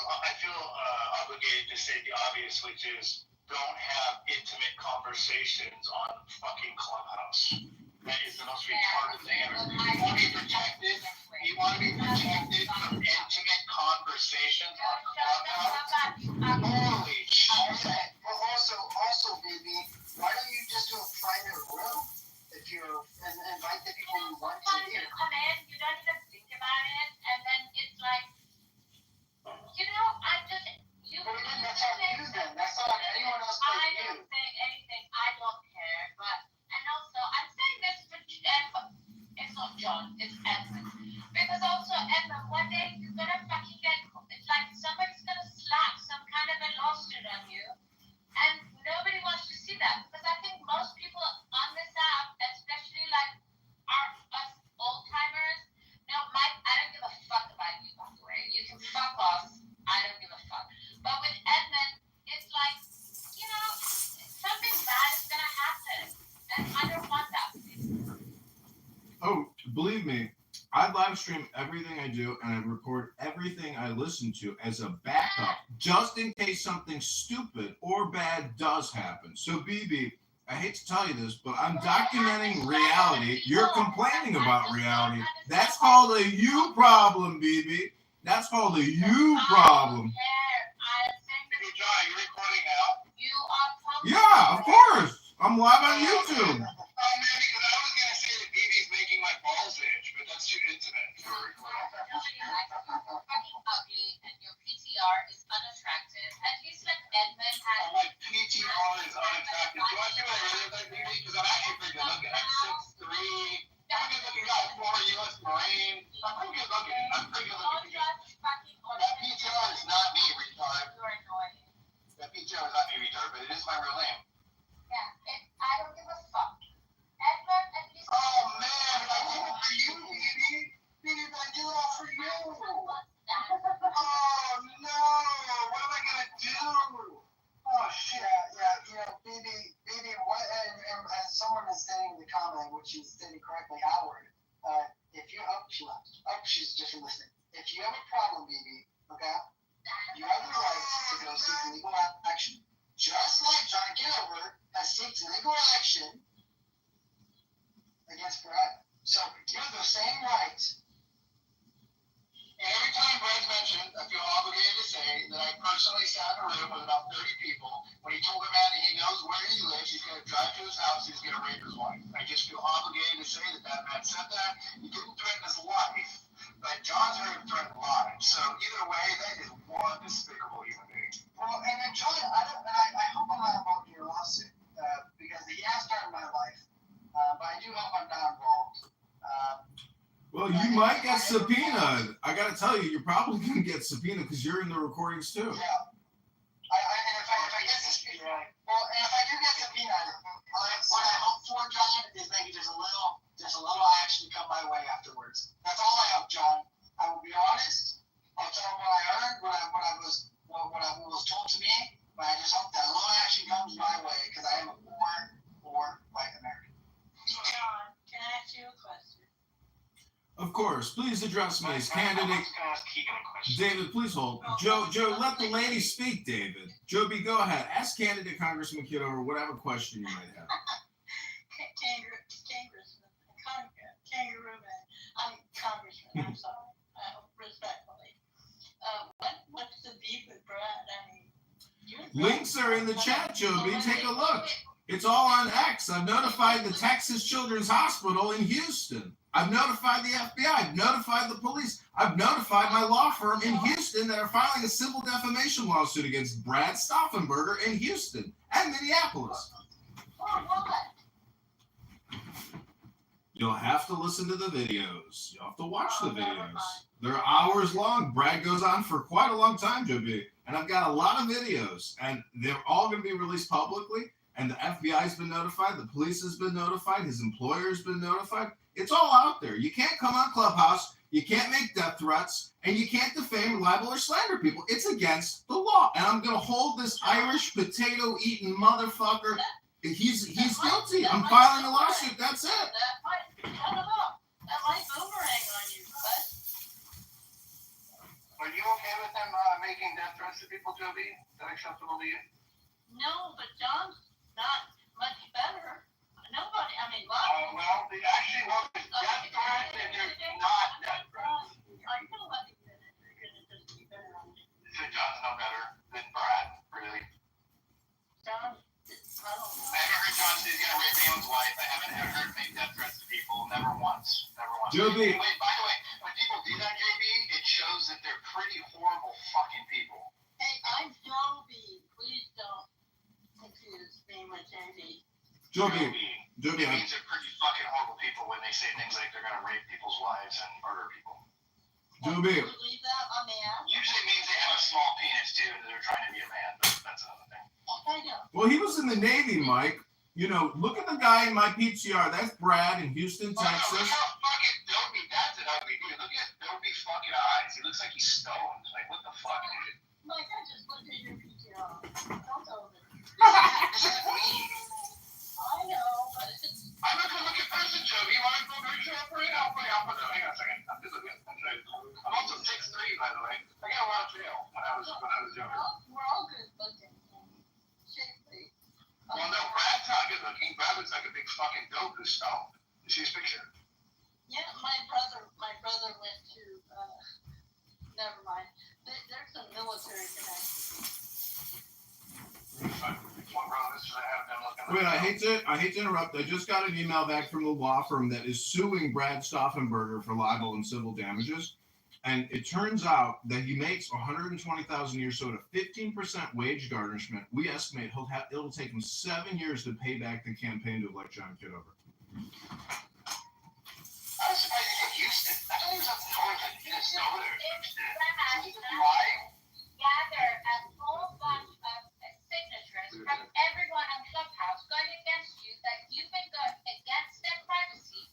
obligated to say the obvious, which is don't have intimate conversations on fucking Clubhouse. That is the most retarded thing ever. You want to be protected. You want to be protected from intimate conversations on Clubhouse. Holy shit! Well, also, baby, why don't you just do a private room if you're and invite the people you want to Sometimes hear? you come in, you don't even think about it, and then it's like, I just you. Well, then that's on you then. That's not on anyone else but I you. don't say anything. I don't care. And also, I'm saying this for it's not John. It's Edmund. Because also, Edmund, one day you're gonna fucking get. It's like somebody's gonna slap some kind of a lawsuit on you, and nobody wants to see that, because I think most people on this app, especially like us old timers. No, Mike, I don't give a fuck about you, by the way. You can fuck off. I don't give a fuck. But with Edmund, it's like, something bad is gonna happen, and I don't want that. Oh, believe me, I live stream everything I do, and I record everything I listen to as a backup, just in case something stupid or bad does happen. So, BB, I hate to tell you this, but I'm documenting reality. You're complaining about reality. That's called a you problem, BB. That's called a you problem. Hey, John, you're recording now? You are talking. Yeah, of course. I'm live on YouTube. Oh, man, because I was going to say that BB's making my balls itch, but that's too intimate for a recording. Nobody likes you. You're fucking ugly, and your PTR is unattractive. At least like Edmund has. My PTR is unattractive. Do you want to see what I really look like, BB? Because I'm actually pretty good looking. I'm 6'3". I'm a good looking guy. Former U.S. Marine. I'm pretty good looking. That PTR is not me, retard. You're annoying. That PTR is not me, retard, but it is my real name. Yeah, I don't give a fuck. Edmund, at least. Oh, man, but I do it for you, BB. BB, but I do it all for you. Oh, no. What am I going to do? Oh, shit. Yeah, BB, what, and as someone is stating in the comment, which is stated correctly, Howard, if you, she left. She's just listening. If you have a problem, BB, okay, you have the right to go seek legal action. Just like John Kitover has sought legal action against Brad. So you have the same rights. Every time Brad's mentioned, I feel obligated to say that I personally sat in a room with about 30 people when he told the man that he knows where he lives, he's going to drive to his house, he's going to rape his wife. I just feel obligated to say that that man said that. He didn't threaten his life, but John's heard him threaten lives. So either way, that is one despicable human being. Well, and John, I hope I'm not involved in your lawsuit because he has threatened my life, but I do hope I'm not involved. Well, you might get subpoenaed. I got to tell you, you're probably going to get subpoenaed because you're in the recordings too. Yeah. And if I get subpoenaed, and if I do get subpoenaed, what I hope for, John, is maybe just a little action to come my way afterwards. That's all I hope, John. I will be honest. I'll tell them what I heard, what was told to me, but I just hope that a little action comes my way because I am a poor white American. John, can I ask you a question? Of course. Please address me as candidate. David, please hold. Joe, let the lady speak, David. Joby, go ahead. Ask candidate Congressman Kitover whatever question you might have. Congressman, I'm sorry, respectfully. What's the beef with Brad? I mean, Links are in the chat, Joby. Take a look. It's all on X. I've notified the Texas Children's Hospital in Houston. I've notified the FBI. I've notified the police. I've notified my law firm in Houston that are filing a civil defamation lawsuit against Brad Stauffenberger in Houston and Minneapolis. You'll have to listen to the videos. You'll have to watch the videos. They're hours long. Brad goes on for quite a long time, Joby. And I've got a lot of videos, and they're all going to be released publicly. And the FBI's been notified. The police has been notified. His employer's been notified. It's all out there. You can't come on Clubhouse. You can't make death threats. And you can't defame, libel, or slander people. It's against the law. And I'm going to hold this Irish potato-eating motherfucker. He's guilty. I'm filing a lawsuit. That's it. That might boomerang on you, but. Are you okay with them making death threats to people, Joby? Is that acceptable to you? No, but John's not much better. Nobody, I mean, Well, they actually want death threats, and they're not death threats. I know what you're gonna just be better on it. So John's no better than Brad, really. John, I don't know. I haven't heard John say he's gonna rape anyone's wife. I haven't ever heard him make death threats to people. Never once. Never once. Joby. Wait, by the way, when people do that, JB, it shows that they're pretty horrible fucking people. Hey, I'm Joby. Please don't confuse me with JB. Joby. It means they're pretty fucking horrible people when they say things like they're gonna rape people's wives and murder people. Joby. You leave that on the app? Usually it means they have a small penis too, and they're trying to be a man, but that's another thing. I know. Well, he was in the Navy, Mike. You know, look at the guy in my PTR. That's Brad in Houston, Oh, no, Texas. look how fucking dopey. That's an ugly dude. Look at dopey fucking eyes. He looks like he's stoned. Like, what the fuck, dude? Mike, I just looked at your PTR. Don't tell me. What does that mean? I know, but it's. I'm not gonna look at person, Joey. You want to go very short for it? I'll put it. Hang on a second. I'm just looking. I'm also 6'3", by the way. I got a lot of trail when I was younger. We're all good looking. Shapely. Well, no, Brad's not good looking. Brad looks like a big fucking goat who's stoned. You see his picture? Yeah, my brother went to, never mind. There's some military connections. Wait, I hate to interrupt. I just got an email back from the law firm that is suing Brad Stauffenberger for libel and civil damages. And it turns out that he makes $120,000 a year, so at a 15% wage garnishment, we estimate it'll take him 7 years to pay back the campaign to elect John Kitover. I was surprised he did Houston. I thought he was up north and he didn't know there. Why? Gather a whole bunch of signatures from everyone on Clubhouse going against you that you've been going against their privacy,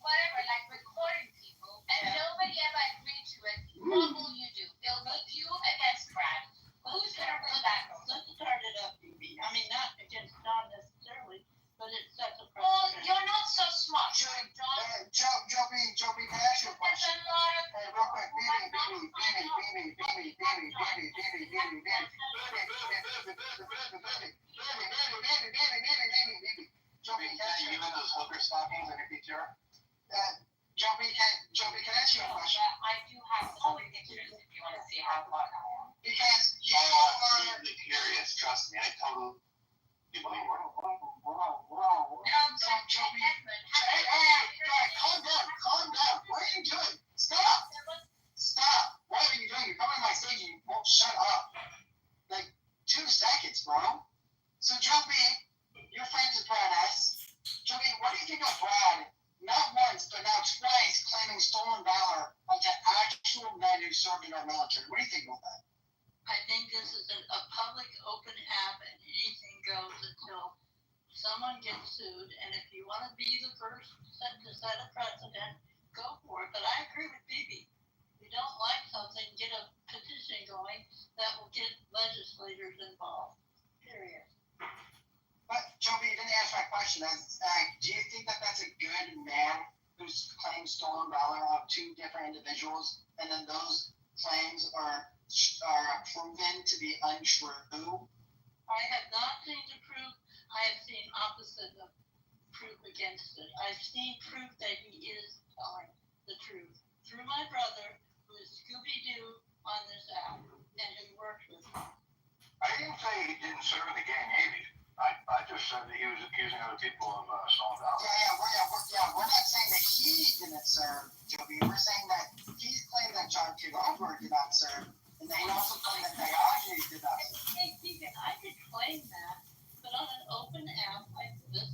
whatever, like recording people, and nobody ever agreed to it. What will you do? It'll be you against Brad. Who's gonna win that vote? Let's start it up, BB. I mean, not against John necessarily, but it sets a Well, precedent. you're not so smart, John. Joby, can I ask you a There's question? a lot of Hey, real quick, Joby, You in those hooker stockings in your PTR? Joby, can I ask you a question? I do have all the pictures if you want to see how far I am. Because you Oh, are. I'm curious. Trust me, I totally believe it. No, Joby. Hey, calm down. What are you doing? Stop. What are you doing? You're coming on my stage and you won't shut up. Like 2 seconds, bro. So Joby, you're friends with Brad S. Joby, what do you think of Brad? Not once, but now twice claiming stolen valor onto actual men who served in our military. What do you think about that? I think this is a public open app and anything goes until someone gets sued. And if you want to be the first to set a precedent, go for it. But I agree with BB. If you don't like something, get a petition going that will get legislators involved. Period. But Joby, you didn't answer my question. Do you think that that's a good man who's claimed stolen valor of 2 different individuals, and then those claims are proven to be untrue? I have not seen the proof. I have seen opposite of proof against it. I've seen proof that he is telling the truth through my brother, who is Scooby-Doo on this app and who worked with him. didn't serve in the gay Navy. I just said that he was accusing other people of stolen valor. We're not saying that he didn't serve, Joby. We're saying that he's claimed that John Kitover did not serve, and that he also claimed that Diogenes did not serve. Hey, Keegan, I could claim that, but on an open app like this,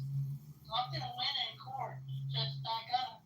I'm gonna win in court. Just not gonna.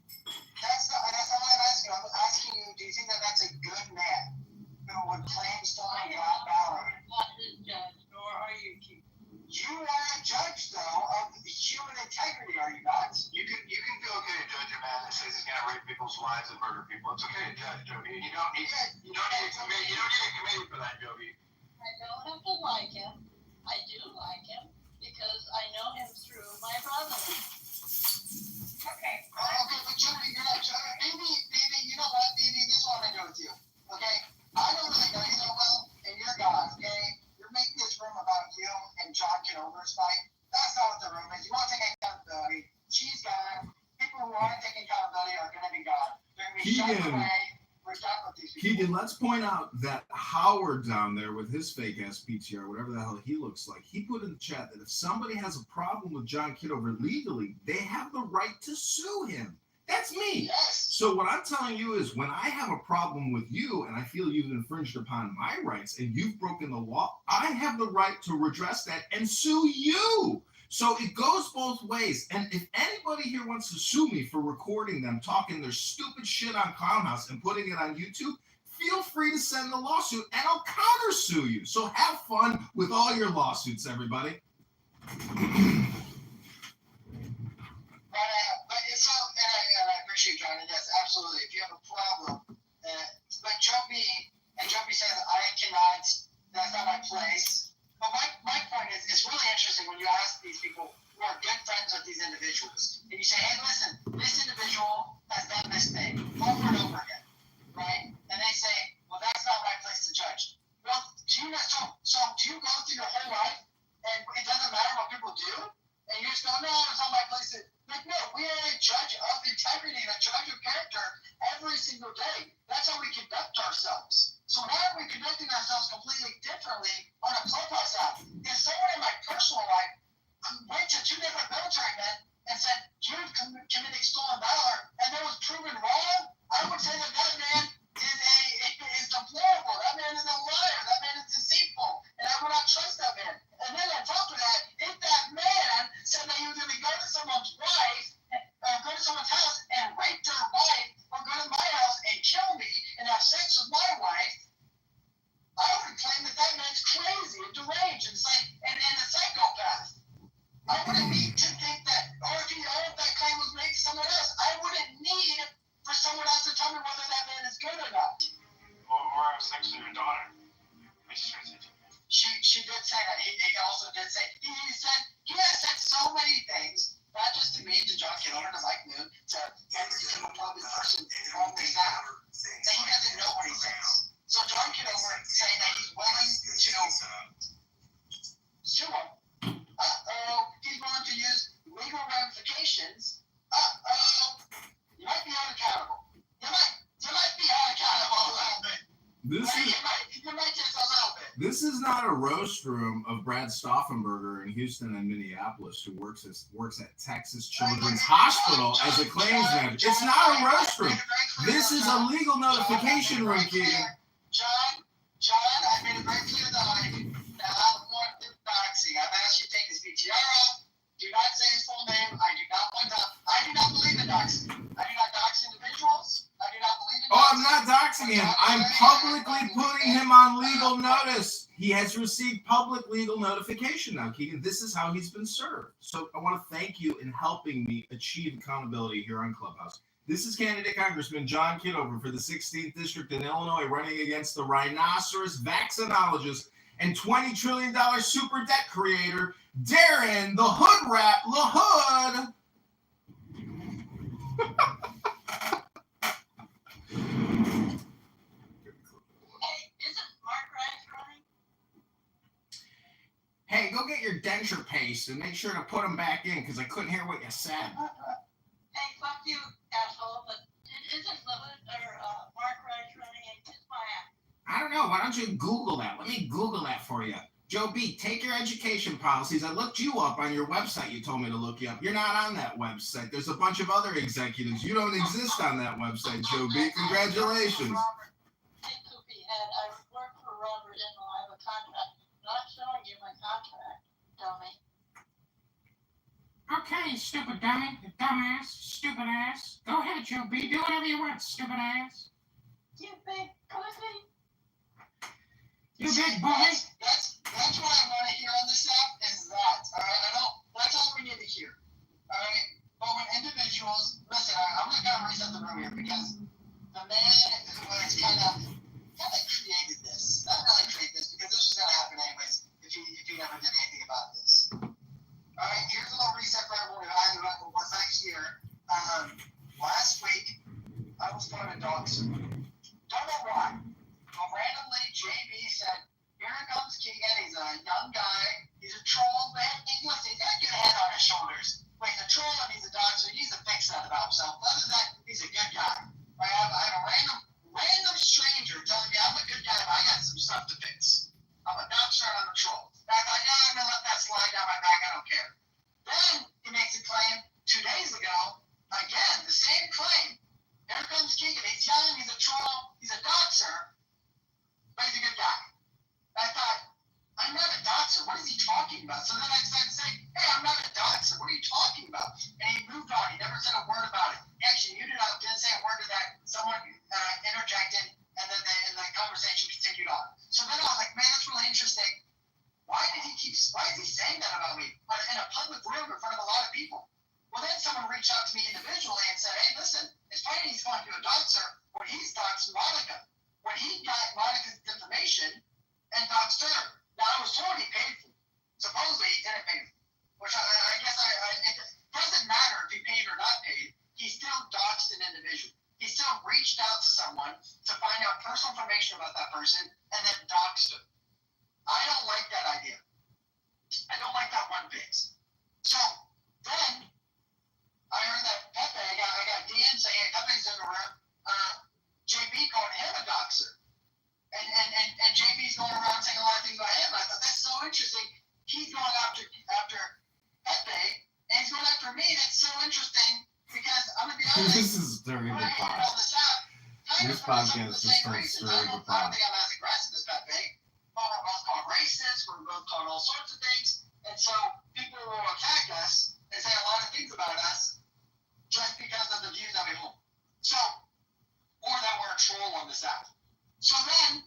That's not what I'm asking. I'm asking you, do you think that that's a good man who would claim stolen valor? Not his judge, nor are you, Keegan. You are a judge, though, of human integrity, are you not? You can feel okay to judge a man that says he's gonna rape people's wives and murder people. It's okay to judge, Joby. You don't need a committee for that, Joby. I don't have to like him. I do like him because I know him through my brother. Okay, but Joby, you're not judge. Maybe, you know what? Maybe this one I go with you. Okay? I don't really know you so well, and you're God, okay? You're making this room about you and John Kitover's fight. That's not what the room is. You want to take accountability. She's God. People who want to take accountability are going to be God. They're going to be shut away. We're done with these people. Keegan, let's point out that Howard down there with his fake ass PTR, whatever the hell he looks like, he put in the chat that if somebody has a problem with John Kitover legally, they have the right to sue him. That's me. Yes. So what I'm telling you is when I have a problem with you and I feel you've infringed upon my rights and you've broken the law, I have the right to redress that and sue you. So it goes both ways. And if anybody here wants to sue me for recording them talking their stupid shit on Clownhouse and putting it on YouTube, feel free to send the lawsuit and I'll counter-sue you. So have fun with all your lawsuits, everybody. But it's so, and I appreciate John, and yes, absolutely. If you have a problem, but Joby says I cannot, that's not my place. But my point is, it's really interesting when you ask these people who are good friends with these individuals, and you say, hey, listen, this individual has done this thing over and over again, right? And they say, well, that's not my place to judge. Well, do you go through your whole life and it doesn't matter what people do? And you just go, no, it's not my place to. Like, no, we are a judge of integrity and a judge of character every single day. That's how we conduct ourselves. So why are we conducting ourselves completely differently on a Clubhouse app? If someone in my personal life went to 2 different military men and said, you've committed stolen valor, and that was proven wrong, I would say that man is deplorable. That man is a liar. That man is deceitful. And I would not trust that man. And then on top of that, if that man said that he was going to go to someone's wife, go to someone's house and rape their wife, or go to my house and kill me and have sex with my wife, I would claim that man's crazy and deranged and a psychopath. I wouldn't need to think that, or if that claim was made to someone else, I wouldn't need for someone else to tell me whether that man is good or not. Or have sex with your daughter. She did say that. He also did say, he has said so many things, not just to me, to John Kitover, to Mike Moon, to every single public person on this app, that he doesn't know what he thinks. So John Kitover saying that he's willing to sue him. He's willing to use legal ramifications. You might be held accountable. You might be held accountable a little bit. You might just a little bit. This is not a roast room of Brad Stauffenberger in Houston and Minneapolis, who works at Texas Children's Hospital as a claims manager. It's not a roast room. This is a legal notification room, Keegan. John, I made it very clear that I do not want the doxing. I've asked you to take his PTR off. Do not say his full name. I do not believe in doxing. I do not dox individuals. I do not believe in doxing. Oh, I'm not doxing him. I'm publicly putting him on legal notice. He has received public legal notification now, Keegan. This is how he's been served. So I want to thank you in helping me achieve accountability here on Clubhouse. This is candidate Congressman John Kitover for the 16th District in Illinois, running against the rhinoceros vaccinologist and $20 trillion super debt creator, Darren the Hood Rat LaHood. Hey, go get your denture paste and make sure to put them back in because I couldn't hear what you said. Hey, fuck you, asshole, but isn't Mark Rice running a kiss my ass? I don't know. Why don't you Google that? Let me Google that for you. Joe B, take your education policies. I looked you up on your website. You told me to look you up. You're not on that website. There's a bunch of other executives. You don't exist on that website, Joe B. Congratulations. I work for Robert and I have a contract. Not showing you my contract, dummy. Okay, you stupid dummy, you dumbass, stupid ass. Go ahead, Joe B. Do whatever you want, stupid ass. You big pussy. You big bully. That's what I want to hear on this app is that. All right, I don't. That's all we need to hear. All right, but when individuals listen, I'm gonna kind of reset the room here because the man who has kind of created this, not really created this because this was gonna happen anyways if you never did anything about this. All right, here's a little reset for everyone who was not here. Last week I was going to dog soup. Don't know why. But randomly, JB said, here comes Keegan. He's a young guy. He's a troll, man. Listen, he's got a good head on his shoulders. But he's a troll and he's a doctor. He needs to fix that about himself. Other than that, he's a good guy. I have a random stranger telling me I'm a good guy, but I got some stuff to fix. I'm a doctor and I'm a troll. And I thought, yeah, I'm going to let that slide down my back. I don't care. Then he makes a claim 2 days ago. Again, the same claim. Here comes Keegan. He's young. He's a troll. He's a doctor. But he's a good guy. I thought, I'm not a doxer. What is he talking about? So then I started saying, hey, I'm not a doxer. What are you talking about? And he moved on. He never said a word about it. He actually muted out, didn't say a word to that. Someone interjected, and then the conversation continued on. So then I was like, man, that's really interesting. Why is he saying that about me in a public room in front of a lot of people? Well, then someone reached out to me individually and said, hey, listen, it's funny he's going to a doxer when he's doxed Monica. When he got Monica's information and doxed her. Now, I was told he paid for it. Supposedly, he didn't pay for it. Which I guess it doesn't matter if he paid or not paid. He still doxed an individual. He still reached out to someone to find out personal information about that person and then doxed him. I don't like that idea. I don't like that one bit. So, then, I heard that Pepe, I got Dan saying, Pepe's in the room, JB calling him a doxer. And JB's going around saying a lot of things about him. I thought, that's so interesting. He's going after Pepe, and he's going after me. That's so interesting because I'm going to be honest. This is stirring the pot. This podcast is stirring the pot. I don't think I'm as aggressive as Pepe. But we're both called racist. We're both called all sorts of things. And so people will attack us and say a lot of things about us just because of the views that we hold. So, or that we're a troll on this app. So then,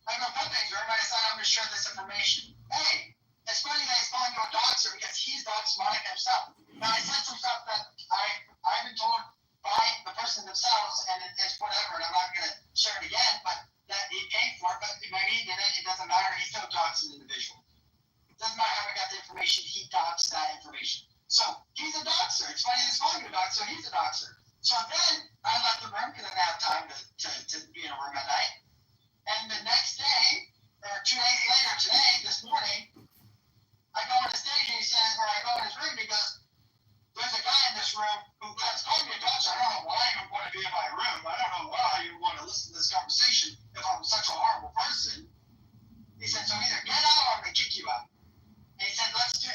I go Pepe's room and I decide I'm going to share this information. Hey, it's funny that he's calling you a doxer because he's doxed Monica himself. Now, I said some stuff that I've been told by the person themselves, and it's whatever, and I'm not going to share it again, but that he paid for it, but maybe he didn't, it doesn't matter, he still doxed an individual. It doesn't matter how we got the information, he doxed that information. So, he's a doxer. It's funny he's calling you a doxer, he's a doxer. So then, I left the room because I didn't have time to be in a room at night. And the next day, or 2 days later, today, this morning, I go on the stage and he says, or I go in his room and he goes, there's a guy in this room who has called me a doxer. I don't know why you would want to be in my room. I don't know why you would want to listen to this conversation if I'm such a horrible person. He said, so either get out or I'm going to kick you out. And he said, let's do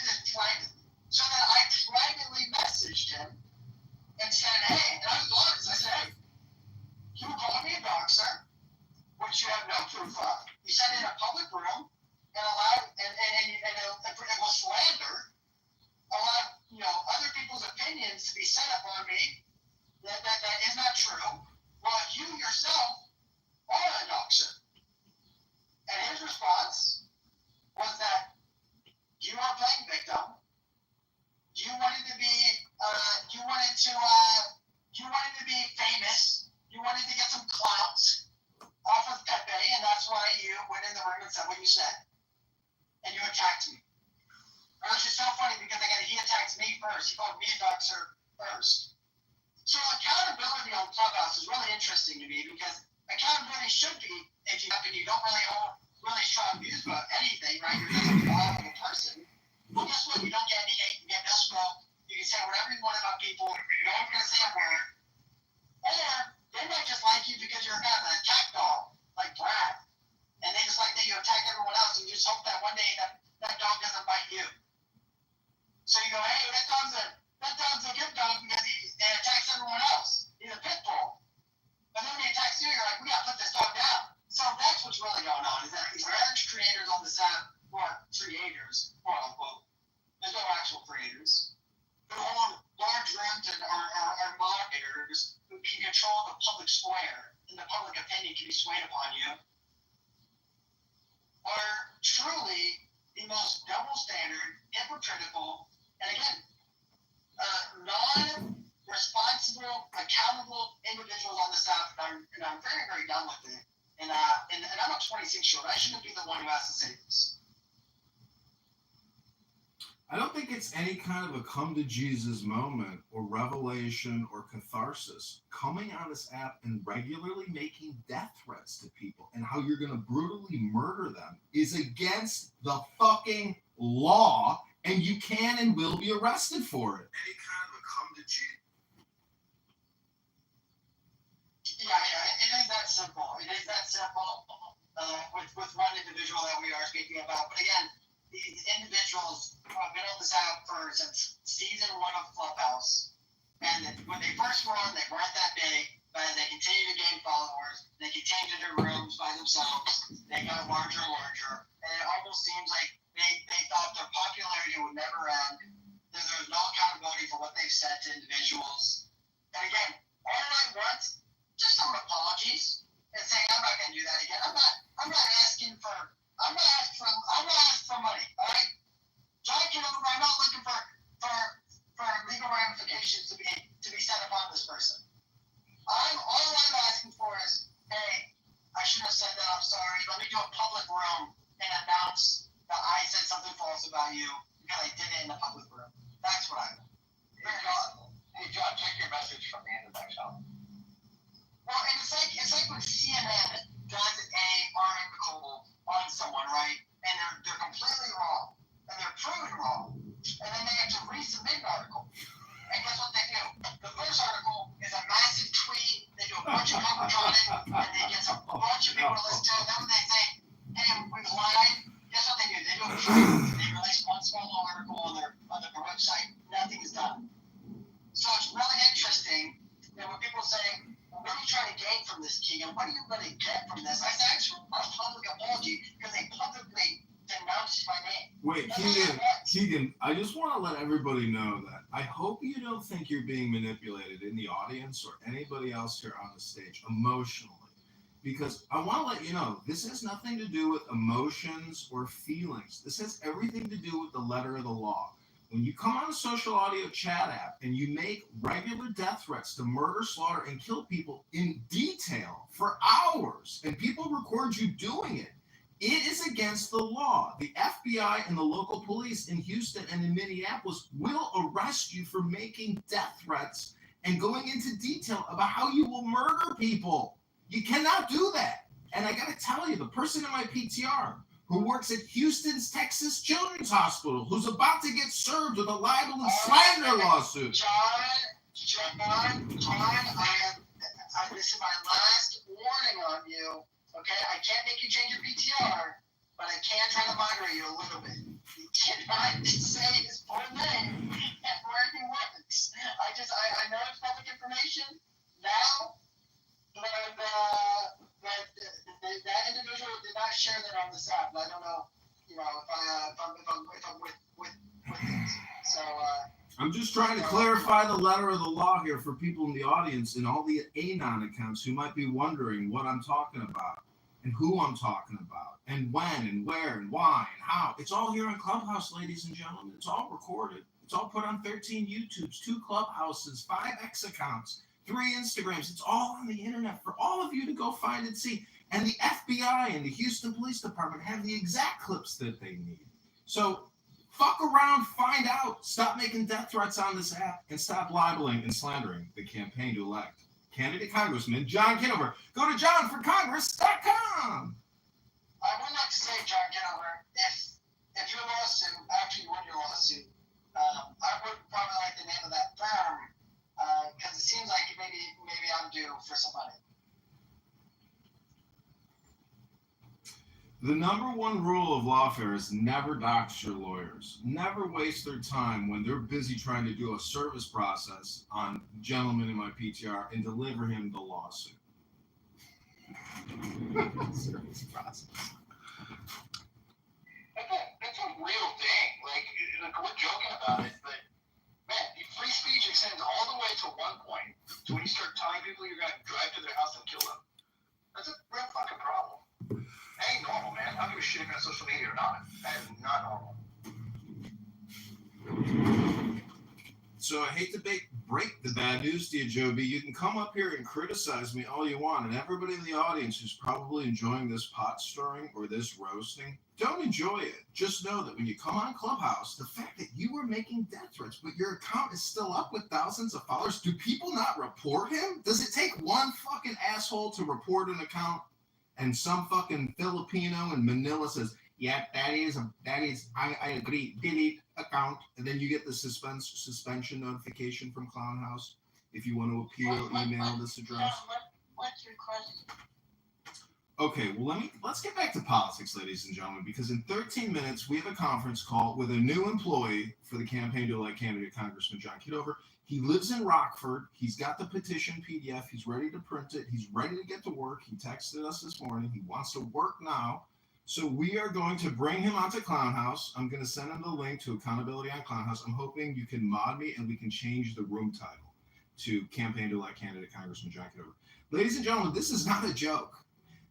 this privately. So then I privately messaged him and said, hey, and I was honest, I said, hey, you called me a doxer, which you have no proof of. You said it in a public room and allowed, and it was slander, allowed, other people's opinions to be set up on me that is not true. Well, you yourself are a doxer. And his response was that you are playing victim. You wanted to be famous. You wanted to get some clout off of Pepe, and that's why you went in the room and said what you said. And you attacked me. Which is so funny because again, he attacked me first. He called me a doxer first. So accountability on Clubhouse is really interesting to me because accountability should be if you don't really hold really strong views about anything, right? You're just a horrible person. Well, guess what? You don't get any hate. You get no smoke. You can say whatever you want about people. No one's going to say a word. Or they might just like you because you're kind of an attack dog. Like like Brad, and they just like that you attack everyone else, and you just hope that one day that dog doesn't bite you. So you go, hey, that dog's a good dog because he attacks everyone else. He's a pit bull. But then when he attacks you, you're like, we gotta put this dog down. So that's what's really going on, is that these large creators on this app, or creators, quote unquote, there's no actual creators, who hold large rooms and are moderators who can control the public square, and the public opinion can be swayed upon you, are truly the most double standard, hypocritical, and again, non-responsible, accountable individuals on this app, and I'm very, very done with it. And I'm a 26-year-old. I shouldn't be the one who has to say this. I don't think it's any kind of a come to Jesus moment or revelation or catharsis. Coming on this app and regularly making death threats to people and how you're going to brutally murder them is against the fucking law, and you can and will be arrested for it. Any kind of a come to Jesus. Yeah, it is that simple. It is that simple with one individual that we are speaking about. But again, these individuals have been on this app since season 1 of Clubhouse. And when they first were on, they weren't that big, but as they continue to gain followers, they continue to do rooms by themselves. They got larger and larger. And it almost seems like they thought their popularity would never end. There's no accountability for what they've said to individuals. And again, all I want, just some apologies and saying I'm not going to do that again. I'm not asking for money. All right, John Kitover, I'm not looking for legal ramifications to be set upon this person. All I'm asking for is, hey, I shouldn't have said that. I'm sorry. Let me do a public room and announce that I said something false about you because I did it in a public room. That's what I want. Hey, John, check your message from the end of that show. Well, and it's like when CNN does a article on someone, right? And they're completely wrong, and they're proven wrong, and then they have to resubmit an article. And guess what they do? The first article is a massive tweet. They do a bunch of coverage on it, and they get a bunch of people to listen to it. Then when they say, "Hey, we've lied," guess what they do? They do a proof. They release one small article on their website. Nothing is done. So it's really interesting that when people say, what are you trying to gain from this, Keegan? What are you going to get from this? I said, I just want a public apology because they publicly denounced my name. Wait, Keegan, I just want to let everybody know that I hope you don't think you're being manipulated in the audience or anybody else here on the stage emotionally. Because I want to let you know, this has nothing to do with emotions or feelings. This has everything to do with the letter of the law. When you come on a social audio chat app and you make regular death threats to murder, slaughter, and kill people in detail for hours, and people record you doing it, it is against the law. The FBI and the local police in Houston and in Minneapolis will arrest you for making death threats and going into detail about how you will murder people. You cannot do that. And I got to tell you, the person in my PTR who works at Houston's Texas Children's Hospital, who's about to get served with a libel and slander lawsuit. John, this is my last warning on you. Okay, I can't make you change your PTR, but I can try to moderate you a little bit. You cannot say his full name and where he works. I know it's public information now, but that individual did not share that on this app. I don't know, if I'm with this. So. I'm just trying to clarify the letter of the law here for people in the audience and all the Anon accounts who might be wondering what I'm talking about and who I'm talking about and when and where and why and how. It's all here on Clubhouse, ladies and gentlemen. It's all recorded. It's all put on 13 YouTubes, 2 Clubhouses, 5 X accounts, 3 Instagrams. It's all on the internet for all of you to go find and see. And the FBI and the Houston Police Department have the exact clips that they need. So fuck around, find out. Stop making death threats on this app and stop libeling and slandering the campaign to elect candidate Congressman John Kitover. Go to johnforcongress.com. I would like to say, John Kitover, if your lawsuit, after you win your lawsuit, I would probably like the name of that firm because it seems like maybe I'm due for some money. The number one rule of lawfare is never dox your lawyers. Never waste their time when they're busy trying to do a service process on gentleman in my PTR and deliver him the lawsuit. Service process. That's a real thing. Like, we're joking about it, but man, free speech extends all the way to one point. So when you start telling people you're going to drive to their house and kill them, that's a real fucking problem. That ain't normal, man. I don't give a shit if you're on social media or not. That is not normal. So I hate to break the bad news to you, Joby. You can come up here and criticize me all you want, and everybody in the audience who's probably enjoying this pot stirring or this roasting, don't enjoy it. Just know that when you come on Clubhouse, the fact that you were making death threats, but your account is still up with thousands of followers, do people not report him? Does it take one fucking asshole to report an account? And some fucking Filipino in Manila says, yeah, I agree, delete account. And then you get the suspension notification from Clown House. If you want to appeal, email this address. What's your question? Okay, well, let's get back to politics, ladies and gentlemen, because in 13 minutes, we have a conference call with a new employee for the campaign to elect candidate Congressman John Kitover. He lives in Rockford. He's got the petition PDF. He's ready to print it. He's ready to get to work. He texted us this morning. He wants to work now. So we are going to bring him onto Clown House. I'm going to send him the link to Accountability on Clown House. I'm hoping you can mod me and we can change the room title to Campaign to Elect Candidate Congressman John Kitover. Ladies and gentlemen, this is not a joke.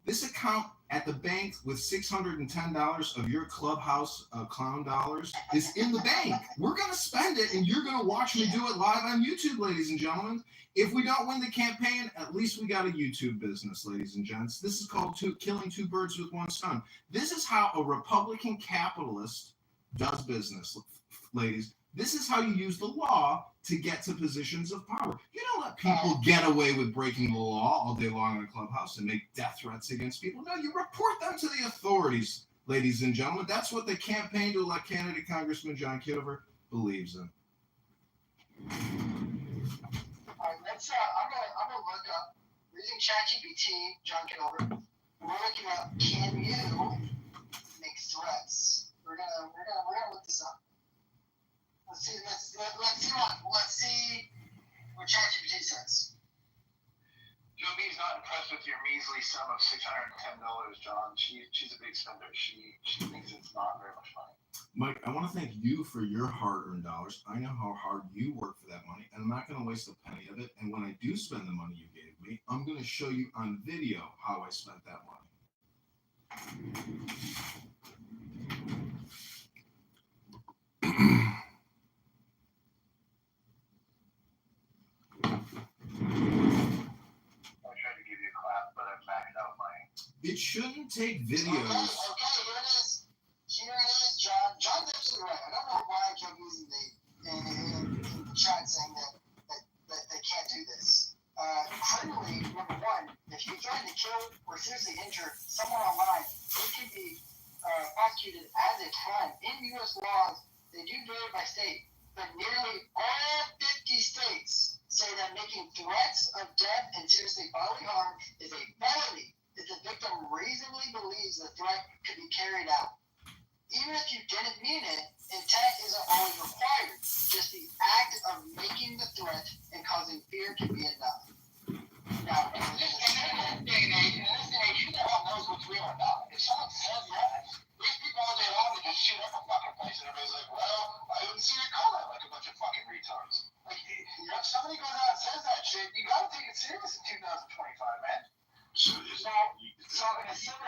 This account at the bank with $610 of your Clubhouse clown dollars is in the bank. We're going to spend it, and you're going to watch me do it live on YouTube, ladies and gentlemen. If we don't win the campaign, at least we got a YouTube business, ladies and gents. This is called killing two birds with one stone. This is how a Republican capitalist does business, ladies. This is how you use the law to get to positions of power. You don't let people get away with breaking the law all day long in a Clubhouse and make death threats against people. No, you report them to the authorities, ladies and gentlemen. That's what the campaign to elect candidate Congressman John Kitover believes in. All right, let's. I'm gonna look up using ChatGPT, John Kitover. We're looking up, can you make threats? We're gonna look this up. Let's see what ChatGPT says. Joby's not impressed with your measly sum of $610, John. She's a big spender. She thinks it's not very much money. Mike, I want to thank you for your hard-earned dollars. I know how hard you work for that money, and I'm not going to waste a penny of it. And when I do spend the money you gave me, I'm going to show you on video how I spent that money. It shouldn't take videos. Okay, here it is. John. John's absolutely right. I don't know why I kept using the chat saying that they can't do this. Criminally, number one, if you try to kill or seriously injure someone online, it can be prosecuted as a crime. In U.S. laws, they do vary by state, but nearly all 50 states say that making threats of death and seriously bodily harm is a felony if the victim reasonably believes the threat could be carried out. Even if you didn't mean it, intent isn't always required. Just the act of making the threat and causing fear can be enough. Now, in this day and age, who the hell knows what's real or not? If someone says that, there's people all day long that just shoot up a fucking place and everybody's like, well, I didn't see it coming, like a bunch of fucking retards. Like, if somebody goes out and says that shit, you gotta take it serious in 2025, man. So in a civil,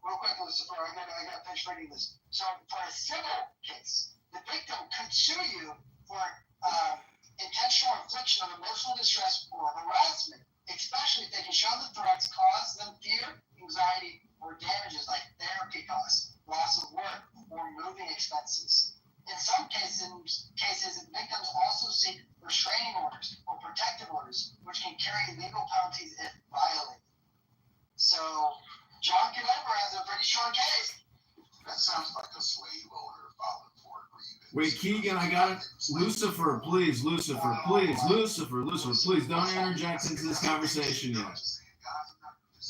real quick, Lucifer, I gotta finish reading this. So for a civil case, the victim could sue you for intentional infliction of emotional distress or harassment, especially if they can show the threats cause them fear, anxiety, or damages like therapy costs, loss of work, or moving expenses. In some cases, victims also seek restraining orders or protective orders, which can carry legal penalties if violated. So, John Kitover has a pretty short case. That sounds like a slave owner filing for a grievance. Wait, Keegan, I got it. Lucifer, please, Lucifer, please don't interject into this conversation yet.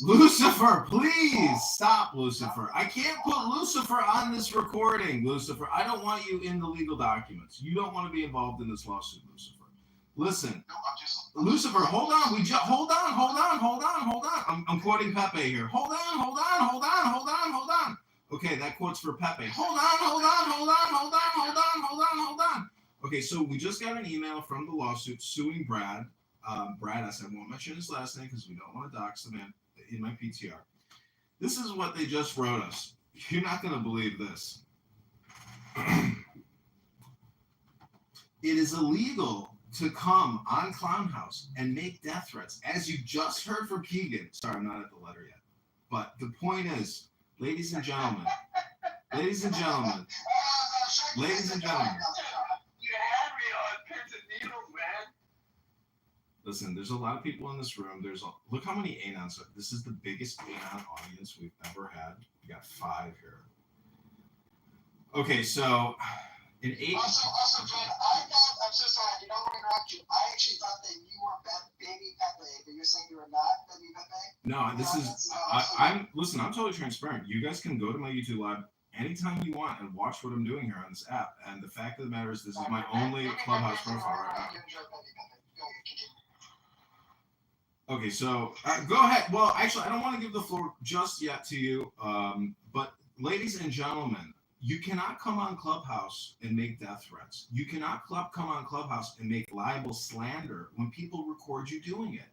Lucifer, please stop, Lucifer. I can't put Lucifer on this recording, Lucifer. I don't want you in the legal documents. You don't want to be involved in this lawsuit, Lucifer. Listen, No, I'm just. Lucifer, hold on. Hold on. I'm quoting Pepe here. Hold on. Okay, that quote's for Pepe. Hold on. Okay, so we just got an email from the lawsuit suing Brad. Brad, I won't mention his last name because we don't want to dox the man in my PTR. This is what they just wrote us. You're not going to believe this. It is illegal to come on Clown House and make death threats, as you just heard from Keegan. Sorry, I'm not at the letter yet. But the point is, ladies and gentlemen, You had me on pins and needles, man. listen, there's a lot of people in this room. Look how many Anons. This is the biggest Anon audience we've ever had. We got 5 here. Okay, so in 8. Also, John, I'm so sorry, I did not want to interrupt you. I actually thought that you were baby Pepe, but you're saying you were not baby Pepe? No, this is. Listen. I'm totally transparent. You guys can go to my YouTube live anytime you want and watch what I'm doing here on this app. And the fact of the matter is, this is my only Clubhouse profile right now. Okay, so go ahead. Well, actually, I don't want to give the floor just yet to you. But ladies and gentlemen, you cannot come on Clubhouse and make death threats. You cannot come on Clubhouse and make libel slander when people record you doing it.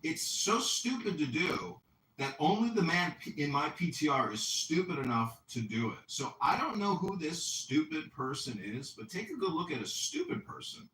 It's so stupid to do that only the man in my PTR is stupid enough to do it. So I don't know who this stupid person is, but take a good look at a stupid person.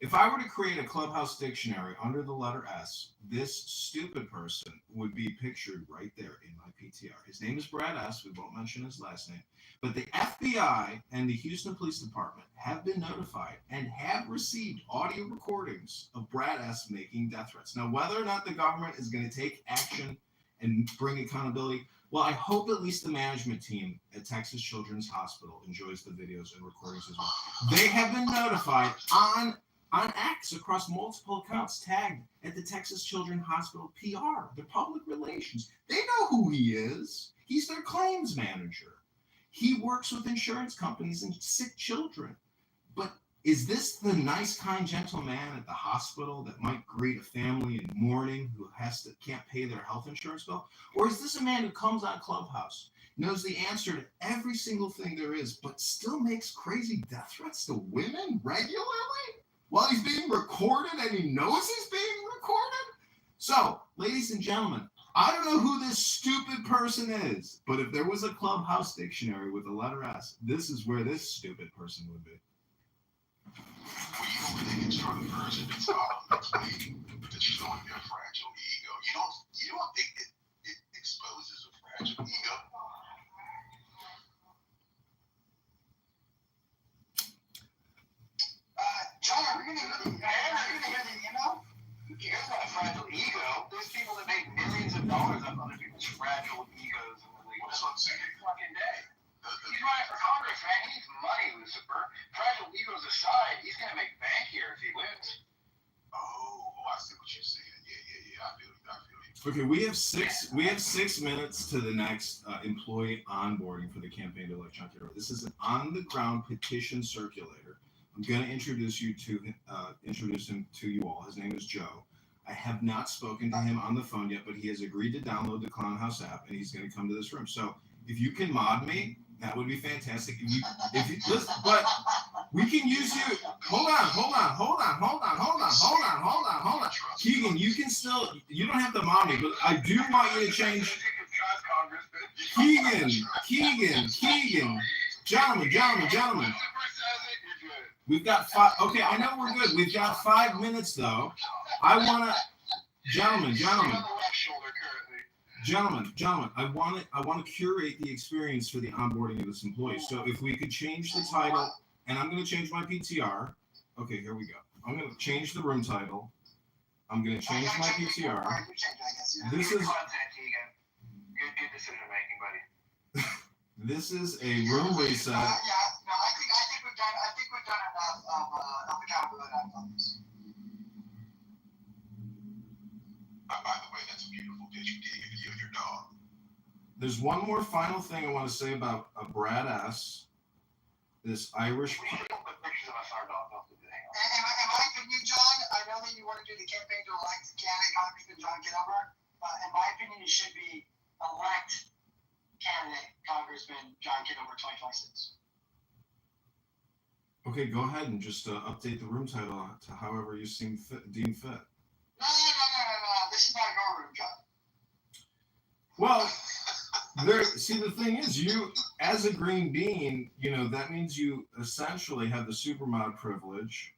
If I were to create a Clubhouse dictionary under the letter S, this stupid person would be pictured right there in my PTR. His name is Brad S. We won't mention his last name. But the FBI and the Houston Police Department have been notified and have received audio recordings of Brad S. making death threats. Now, whether or not the government is going to take action and bring accountability, well, I hope at least the management team at Texas Children's Hospital enjoys the videos and recordings as well. They have been notified on X across multiple accounts tagged at the Texas Children's Hospital PR, the public relations. They know who he is. He's their claims manager. He works with insurance companies and sick children. But is this the nice, kind, gentle man at the hospital that might greet a family in mourning who can't pay their health insurance bill? Or is this a man who comes on Clubhouse, knows the answer to every single thing there is, but still makes crazy death threats to women regularly while he's being recorded and he knows he's being recorded? So, ladies and gentlemen, I don't know who this stupid person is, but if there was a Clubhouse dictionary with the letter S, this is where this stupid person would be. Well, you don't think it's for the person that's that's showing their fragile ego. You don't think it exposes a fragile ego? John, are we going to hear the email? You guys got a fragile ego. There's people that make millions of dollars off other people's fragile egos in the legal fucking day. He's running for Congress, man. He needs money, Lucifer. Fragile egos aside, he's going to make bank here if he wins. Oh, I see what you're saying. Yeah. I feel you. Okay, we have 6 minutes to the next employee onboarding for the campaign to elect John Kitover. This is an on-the-ground petition circulator. I'm going to introduce him to you all. His name is Joe. I have not spoken to him on the phone yet, but he has agreed to download the Clown House app, and he's going to come to this room. So if you can mod me, that would be fantastic. Listen, but we can use you. Hold on. Keegan, you don't have to mod me, but I do want you to change. Keegan. Gentlemen. We've got 5. Okay, I know we're good. We've got 5 minutes, though. I want to, gentlemen. I want to curate the experience for the onboarding of this employee. So if we could change the title, and I'm going to change my PTR. Okay, here we go. I'm going to change the room title. I'm going to change my PTR. This is. Good decision making, buddy. This is a room reset. I think we've done enough accountability on this. By the way, that's a beautiful pitch you did. Your there's one more final thing I want to say about Brad S. This Irish. We should put pictures of us, our dog. In my opinion, John, I know that you want to do the campaign to elect candidate Congressman John Kitover. In my opinion, it should be elect candidate Congressman John Kitover 2026. Okay, go ahead and just update the room title to however you deem fit. No. This is not your room, John. Well, see, the thing is, you, as a green bean, that means you essentially have the supermod privilege.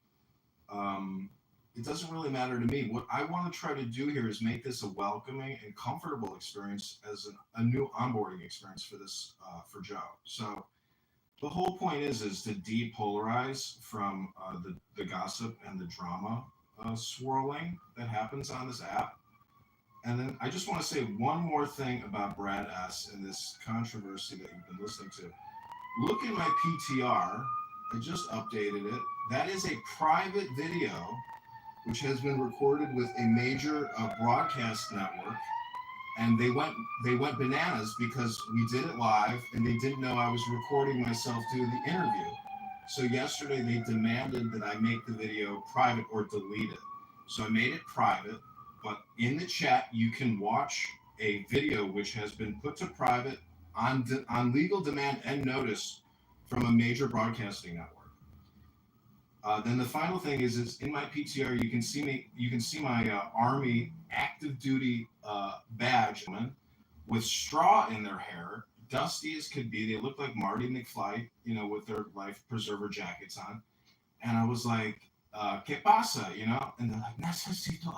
It doesn't really matter to me. What I want to try to do here is make this a welcoming and comfortable experience as a new onboarding experience for this, for Joe. So the whole point is to depolarize from the gossip and the drama swirling that happens on this app. And then I just want to say one more thing about Brad S. and this controversy that you've been listening to. Look at my PTR. I just updated it. That is a private video which has been recorded with a major broadcast network. And they went bananas because we did it live and they didn't know I was recording myself doing the interview. So yesterday they demanded that I make the video private or delete it. So I made it private, but in the chat you can watch a video which has been put to private on legal demand and notice from a major broadcasting network. Then the final thing is in my PTR you can see me. You can see my Army active duty badge with straw in their hair, dusty as could be. They look like Marty McFly, with their life preserver jackets on. And I was like, ¿Qué pasa? And they're like, necesito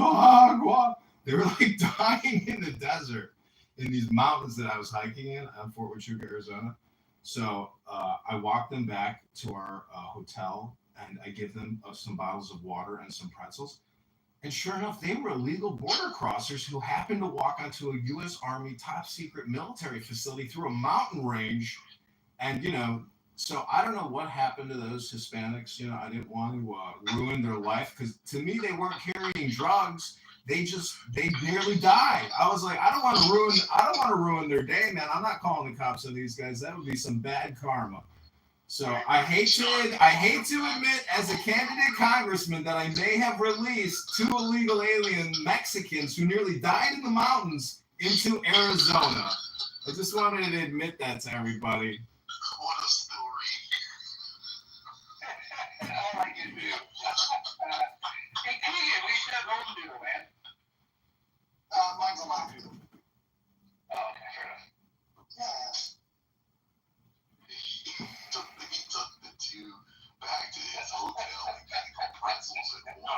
agua. They were like dying in the desert in these mountains that I was hiking in Fort Huachuca, Arizona. So I walked them back to our hotel and I give them some bottles of water and some pretzels. And sure enough, they were illegal border crossers who happened to walk onto a U.S. Army top secret military facility through a mountain range. And, so I don't know what happened to those Hispanics. I didn't want to ruin their life because to me, they weren't carrying drugs. They nearly died. I was like, I don't want to ruin their day, man. I'm not calling the cops on these guys. That would be some bad karma. So I hate to admit as a candidate congressman that I may have released 2 illegal alien Mexicans who nearly died in the mountains into Arizona. I just wanted to admit that to everybody. What a story. I like it, dude. Hey, Keegan, we should have home do, man. Mine's a lot. Oh, okay, fair enough. Yeah. He took the 2 back to his hotel and got pretzels and water.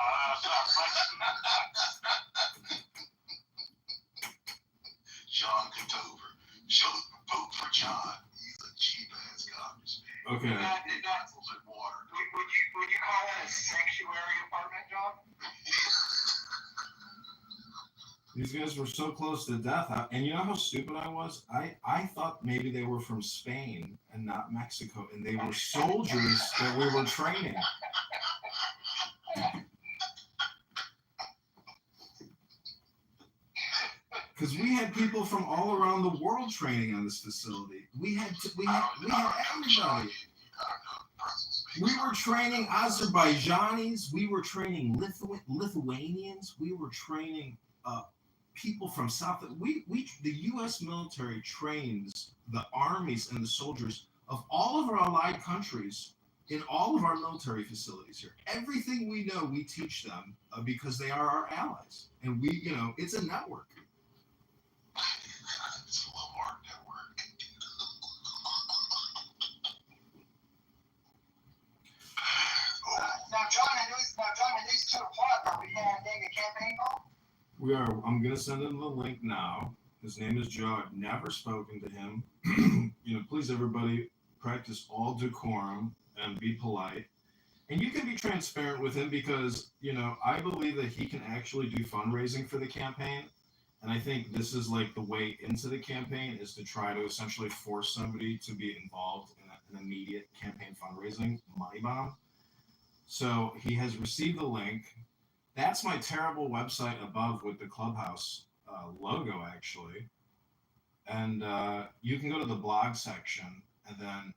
John Kitover. Vote for John. He's a cheap ass congressman. Okay. Pretzels and water. Would you call that a sanctuary apartment, John? These guys were so close to death. And you know how stupid I was? I thought maybe they were from Spain and not Mexico, and they were soldiers that we were training. Because we had people from all around the world training on this facility. We had everybody. We were training Azerbaijanis. We were training Lithuanians. We were training people from South. The U.S. military trains the armies and the soldiers of all of our allied countries in all of our military facilities here. Everything we know, we teach them because they are our allies, and it's a network. It's a Walmart network. Now, John, I know it's 2 o'clock. Are we getting a campaign call? We are. I'm going to send him the link now. His name is Joe. I've never spoken to him. Please, everybody, practice all decorum and be polite. And you can be transparent with him because, I believe that he can actually do fundraising for the campaign. And I think this is like the way into the campaign is to try to essentially force somebody to be involved in an immediate campaign fundraising money bomb. So he has received the link. That's my terrible website above with the clubhouse logo actually, and you can go to the blog section, and then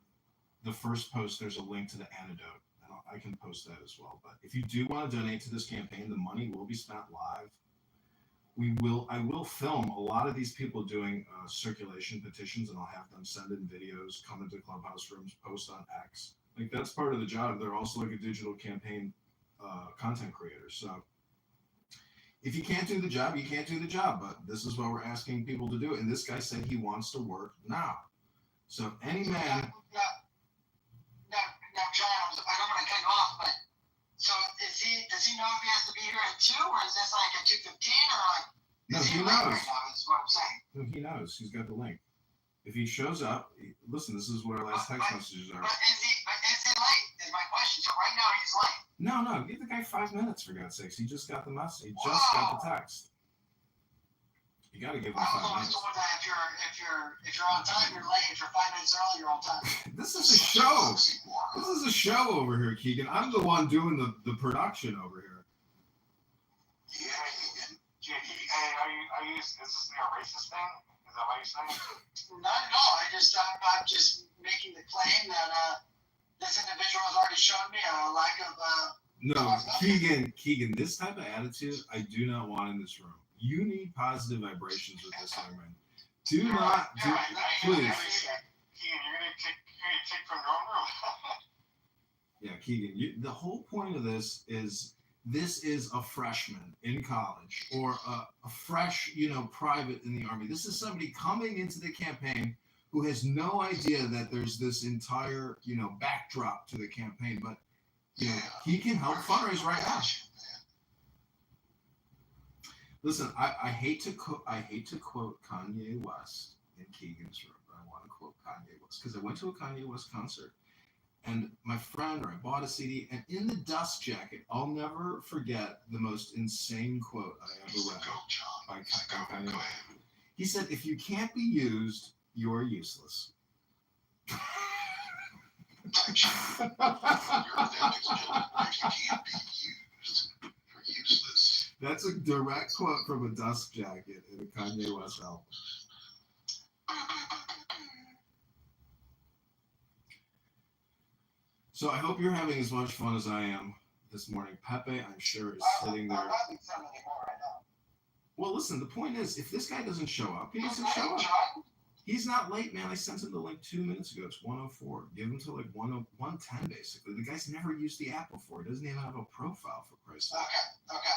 the first post there's a link to the antidote. And I can post that as well. But if you do want to donate to this campaign, the money will be spent live. I will film a lot of these people doing circulation petitions, and I'll have them send in videos, come into clubhouse rooms, post on X. Like that's part of the job. They're also like a digital campaign content creator. So if you can't do the job, you can't do the job. But this is what we're asking people to do. And this guy said he wants to work now. So any man. Now, John, I don't want to cut you off, but so does he know if he has to be here at 2, or is this like at 2:15, or like? No, he knows. Right now, is what I'm saying. No, he knows. He's got the link. If he shows up, listen, this is what our last text messages are. But is he late? Is my question. So right now he's late. No, give the guy 5 minutes for God's sakes. He just got the message. He just got the text. You got to give him 5 minutes. That if you're on time, you're late. If you're 5 minutes early, you're on time. This is a show. This is a show over here, Keegan. I'm the one doing the production over here. Yeah, are you? Is this a racist thing? Is that what you're saying? Not at all. I'm just making the claim that this individual has already shown me a lack of. No, Keegan, this type of attitude I do not want in this room. You need positive vibrations with this young man. Please. Keegan, you're gonna take from your own room. Yeah, Keegan. The whole point of this is a freshman in college or a fresh, private in the Army. This is somebody coming into the campaign who has no idea that there's this entire, backdrop to the campaign. But he can help fundraise right now. Listen, I hate to quote Kanye West in Keegan's room, but I want to quote Kanye West because I went to a Kanye West concert, and my friend, I bought a CD, and in the dust jacket, I'll never forget the most insane quote I ever read by Kanye West. He said, "If you can't be used, you're useless." You're if you can't be used, you're useless. That's a direct quote from a dust jacket in a Kanye West album. So I hope you're having as much fun as I am this morning. Pepe, I'm sure, is sitting there. I'm not having fun anymore right now. Well, listen, the point is, if this guy doesn't show up, he doesn't show up. He's not late, man. I sent him the link 2 minutes ago. It's 1:04. Give him to like 1:10, basically. The guy's never used the app before. He doesn't even have a profile, for Christ's sake. Okay.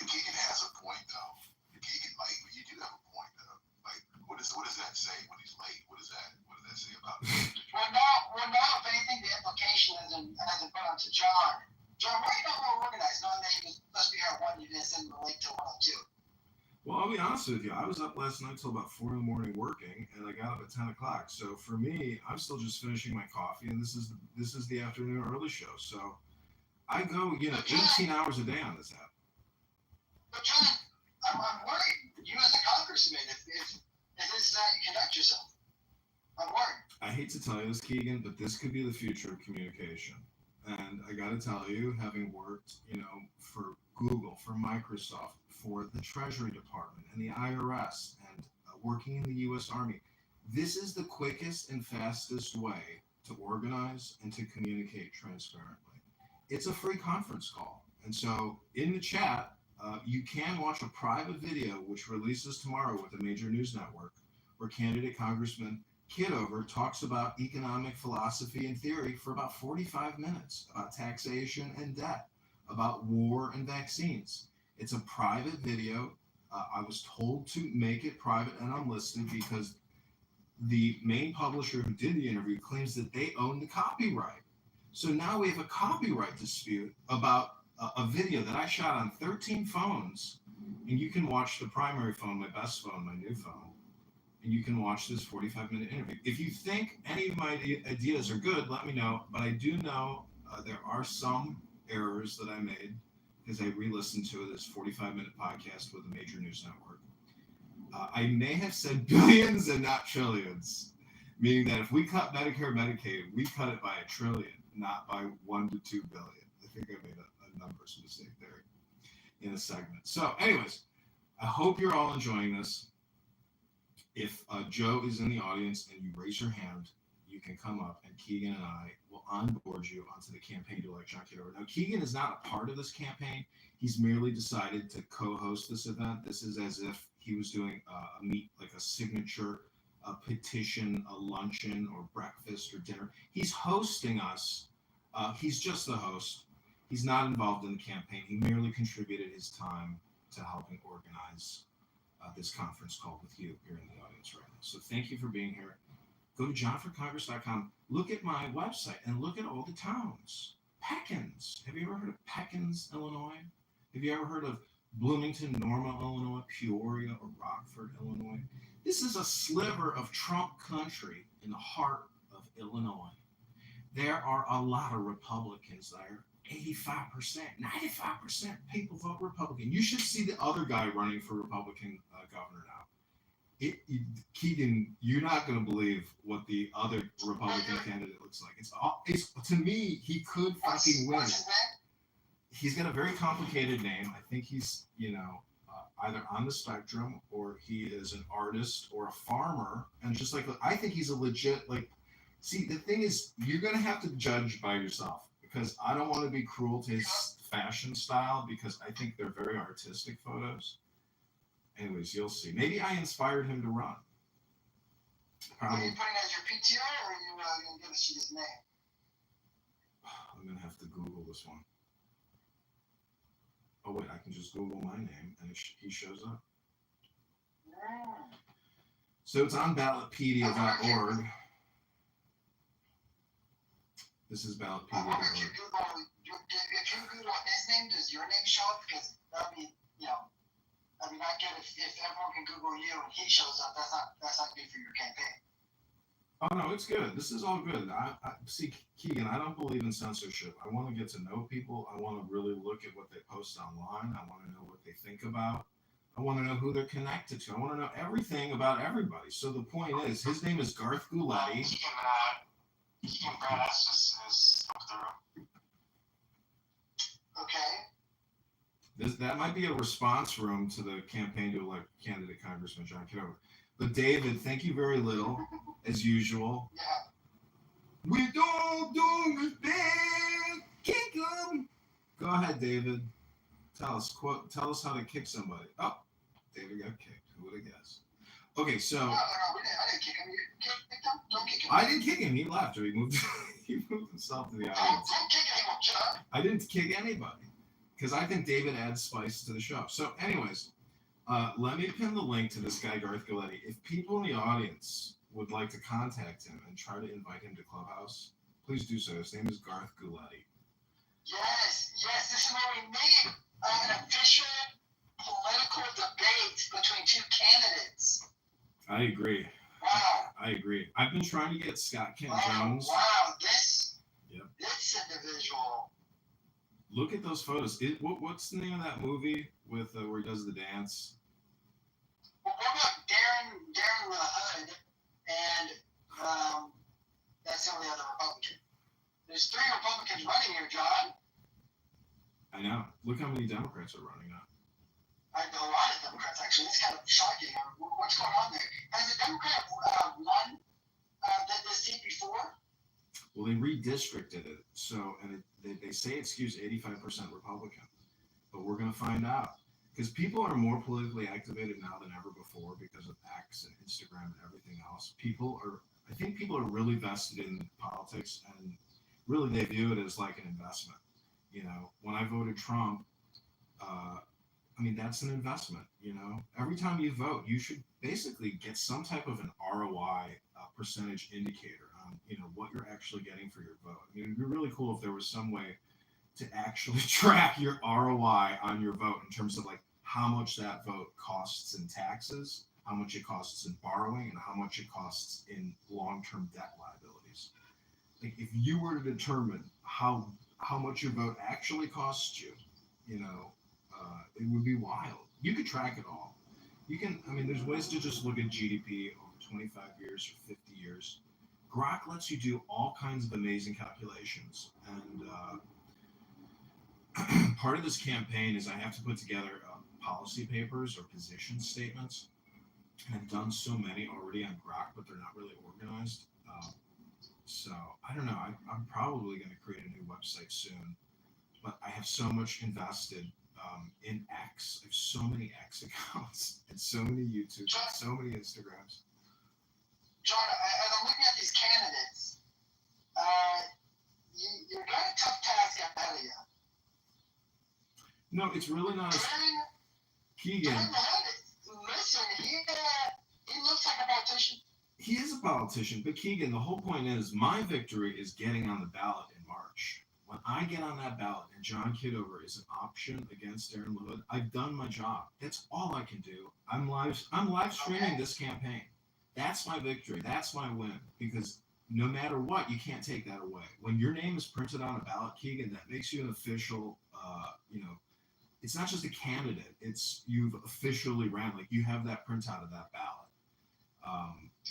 Keegan has a point, though. Keegan, like, you do have a point, though. Like, what does that say when he's late? What does that say about him? Well, now, if anything, the implication hasn't put onto John. John, why are you not more organized, knowing that he was supposed to be here at 1, you didn't send him the link to 1:02? Well, I'll be honest with you. I was up last night till about 4 in the morning working, and I got up at 10 o'clock. So for me, I'm still just finishing my coffee, and this is the afternoon early show. So I go, 18 hours a day on this app. But John, I'm worried. You as a congressman, if this is how you conduct yourself, I'm worried. I hate to tell you this, Keegan, but this could be the future of communication. And I got to tell you, having worked, for Google, for Microsoft, for the Treasury Department and the IRS, and working in the U.S. Army, this is the quickest and fastest way to organize and to communicate transparently. It's a free conference call. And so in the chat, you can watch a private video, which releases tomorrow with a major news network, where candidate Congressman Kitover talks about economic philosophy and theory for about 45 minutes, about taxation and debt, about war and vaccines. It's a private video. I was told to make it private and unlisted because the main publisher who did the interview claims that they own the copyright. So now we have a copyright dispute about a video that I shot on 13 phones, and you can watch the primary phone, my best phone, my new phone, and you can watch this 45-minute interview. If you think any of my ideas are good, let me know. But I do know there are some errors that I made because I re-listened to this 45-minute podcast with a major news network. I may have said billions and not trillions, meaning that if we cut Medicare, Medicaid, we cut it by $1 trillion, not by 1 to 2 billion. I think I made a numbers mistake there in a segment. So anyways, I hope you're all enjoying this. If Joe is in the audience and you raise your hand, you can come up and Keegan and I will onboard you onto the campaign to elect John Kitover. Now, Keegan is not a part of this campaign. He's merely decided to co-host this event. This is as if he was doing a meet, like a signature, a petition, a luncheon or breakfast or dinner. He's hosting us. He's just the host. He's not involved in the campaign. He merely contributed his time to helping organize this conference call with you here in the audience right now. So thank you for being here. Go to johnforcongress.com. Look at my website and look at all the towns. Peckins. Have you ever heard of Peckins, Illinois? Have you ever heard of Bloomington, Norma, Illinois, Peoria, or Rockford, Illinois? This is a sliver of Trump country in the heart of Illinois. There are a lot of Republicans there. 85%, 95% people vote Republican. You should see the other guy running for Republican governor now. Keegan, you're not going to believe what the other Republican candidate looks like. It's to me, he could fucking win. He's got a very complicated name. I think he's, either on the spectrum or he is an artist or a farmer. And just like, I think he's a legit, see, the thing is, you're going to have to judge by yourself. Because I don't want to be cruel to his fashion style because I think they're very artistic photos. Anyways, you'll see. Maybe I inspired him to run. Are you putting as your PTR or are you going to give us his name? I'm going to have to Google this one. Oh, wait, I can just Google my name and he shows up. So it's on ballotpedia.org. This is ballotpedia.org. If you Google his name, does your name show up? Because that'd be, not good if everyone can Google you and he shows up. That's not good for your campaign. Oh no, it's good. This is all good. I see, Keegan. I don't believe in censorship. I want to get to know people. I want to really look at what they post online. I want to know what they think about. I want to know who they're connected to. I want to know everything about everybody. So the point is, his name is Garth Gouletti. Okay. That might be a response room to the campaign to elect candidate Congressman John Kitover. But David, thank you very little, as usual. Yeah. We don't do mistake, kick 'em. Go ahead, David. Tell us how to kick somebody. Oh, David got kicked. Who would have guessed? Okay, so No, I didn't kick him. You kicked him? Don't kick him. I didn't kick him. He left, or he moved. He moved himself to the audience. Don't kick anyone, John. I didn't kick anybody because I think David adds spice to the show. So, anyways, let me pin the link to this guy Garth Gouletti. If people in the audience would like to contact him and try to invite him to Clubhouse, please do so. His name is Garth Gouletti. Yes, this is where we meet an official political debate between two candidates. I agree. Wow. I agree. I've been trying to get Scott Kent Jones. Wow, this individual. Look at those photos. What's the name of that movie with where he does the dance? Well, what about Darren the Hood and that's the only other Republican. There's 3 Republicans running here, John. I know. Look how many Democrats are running now. I know a lot of Democrats, actually. It's kind of shocking. What's going on there? Has a Democrat won this seat before? Well, they redistricted it. So, and they say it skews 85% Republican. But we're going to find out. Because people are more politically activated now than ever before because of X and Instagram and everything else. I think people are really vested in politics, and really they view it as like an investment. When I voted Trump, that's an investment. Every time you vote, you should basically get some type of an ROI percentage indicator on, what you're actually getting for your vote. It'd be really cool if there was some way to actually track your ROI on your vote in terms of like how much that vote costs in taxes, how much it costs in borrowing, and how much it costs in long-term debt liabilities. Like if you were to determine how much your vote actually costs you, it would be wild. You could track it all. You can, there's ways to just look at GDP over 25 years or 50 years. Grok lets you do all kinds of amazing calculations. And part of this campaign is I have to put together policy papers or position statements. And I've done so many already on Grok, but they're not really organized. So I don't know. I'm probably going to create a new website soon, but I have so much invested in X. I have so many X accounts and so many YouTube, and so many Instagrams. John, as I'm looking at these candidates, you've got a tough task ahead of you. No, it's really not. Keegan. Listen, he looks like a politician. He is a politician, but Keegan, the whole point is my victory is getting on the ballot in March. When I get on that ballot and John Kitover is an option against Aaron LaHood, I've done my job. That's all I can do. I'm live streaming this campaign. That's my victory. That's my win. Because no matter what, you can't take that away. When your name is printed on a ballot, Keegan, that makes you an official, it's not just a candidate. It's you've officially ran. Like you have that printout of that ballot.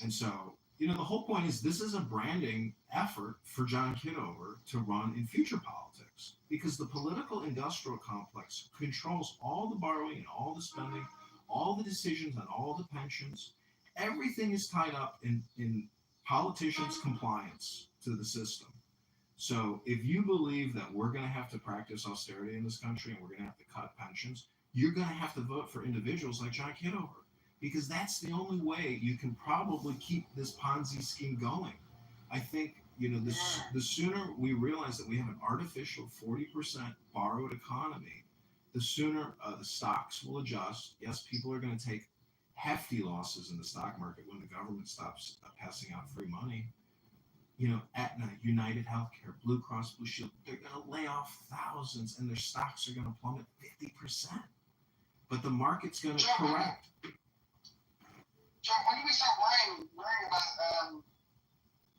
And so, the whole point is this is a branding effort for John Kitover to run in future politics because the political industrial complex controls all the borrowing and all the spending, all the decisions on all the pensions. Everything is tied up in politicians' compliance to the system. So if you believe that we're going to have to practice austerity in this country and we're going to have to cut pensions, you're going to have to vote for individuals like John Kitover. Because that's the only way you can probably keep this Ponzi scheme going. I think, the sooner we realize that we have an artificial 40% borrowed economy, the sooner the stocks will adjust. Yes, people are going to take hefty losses in the stock market when the government stops passing out free money. Aetna, United Healthcare, Blue Cross Blue Shield, they're going to lay off thousands and their stocks are going to plummet 50%. But the market's going to correct. John, when do we start worrying about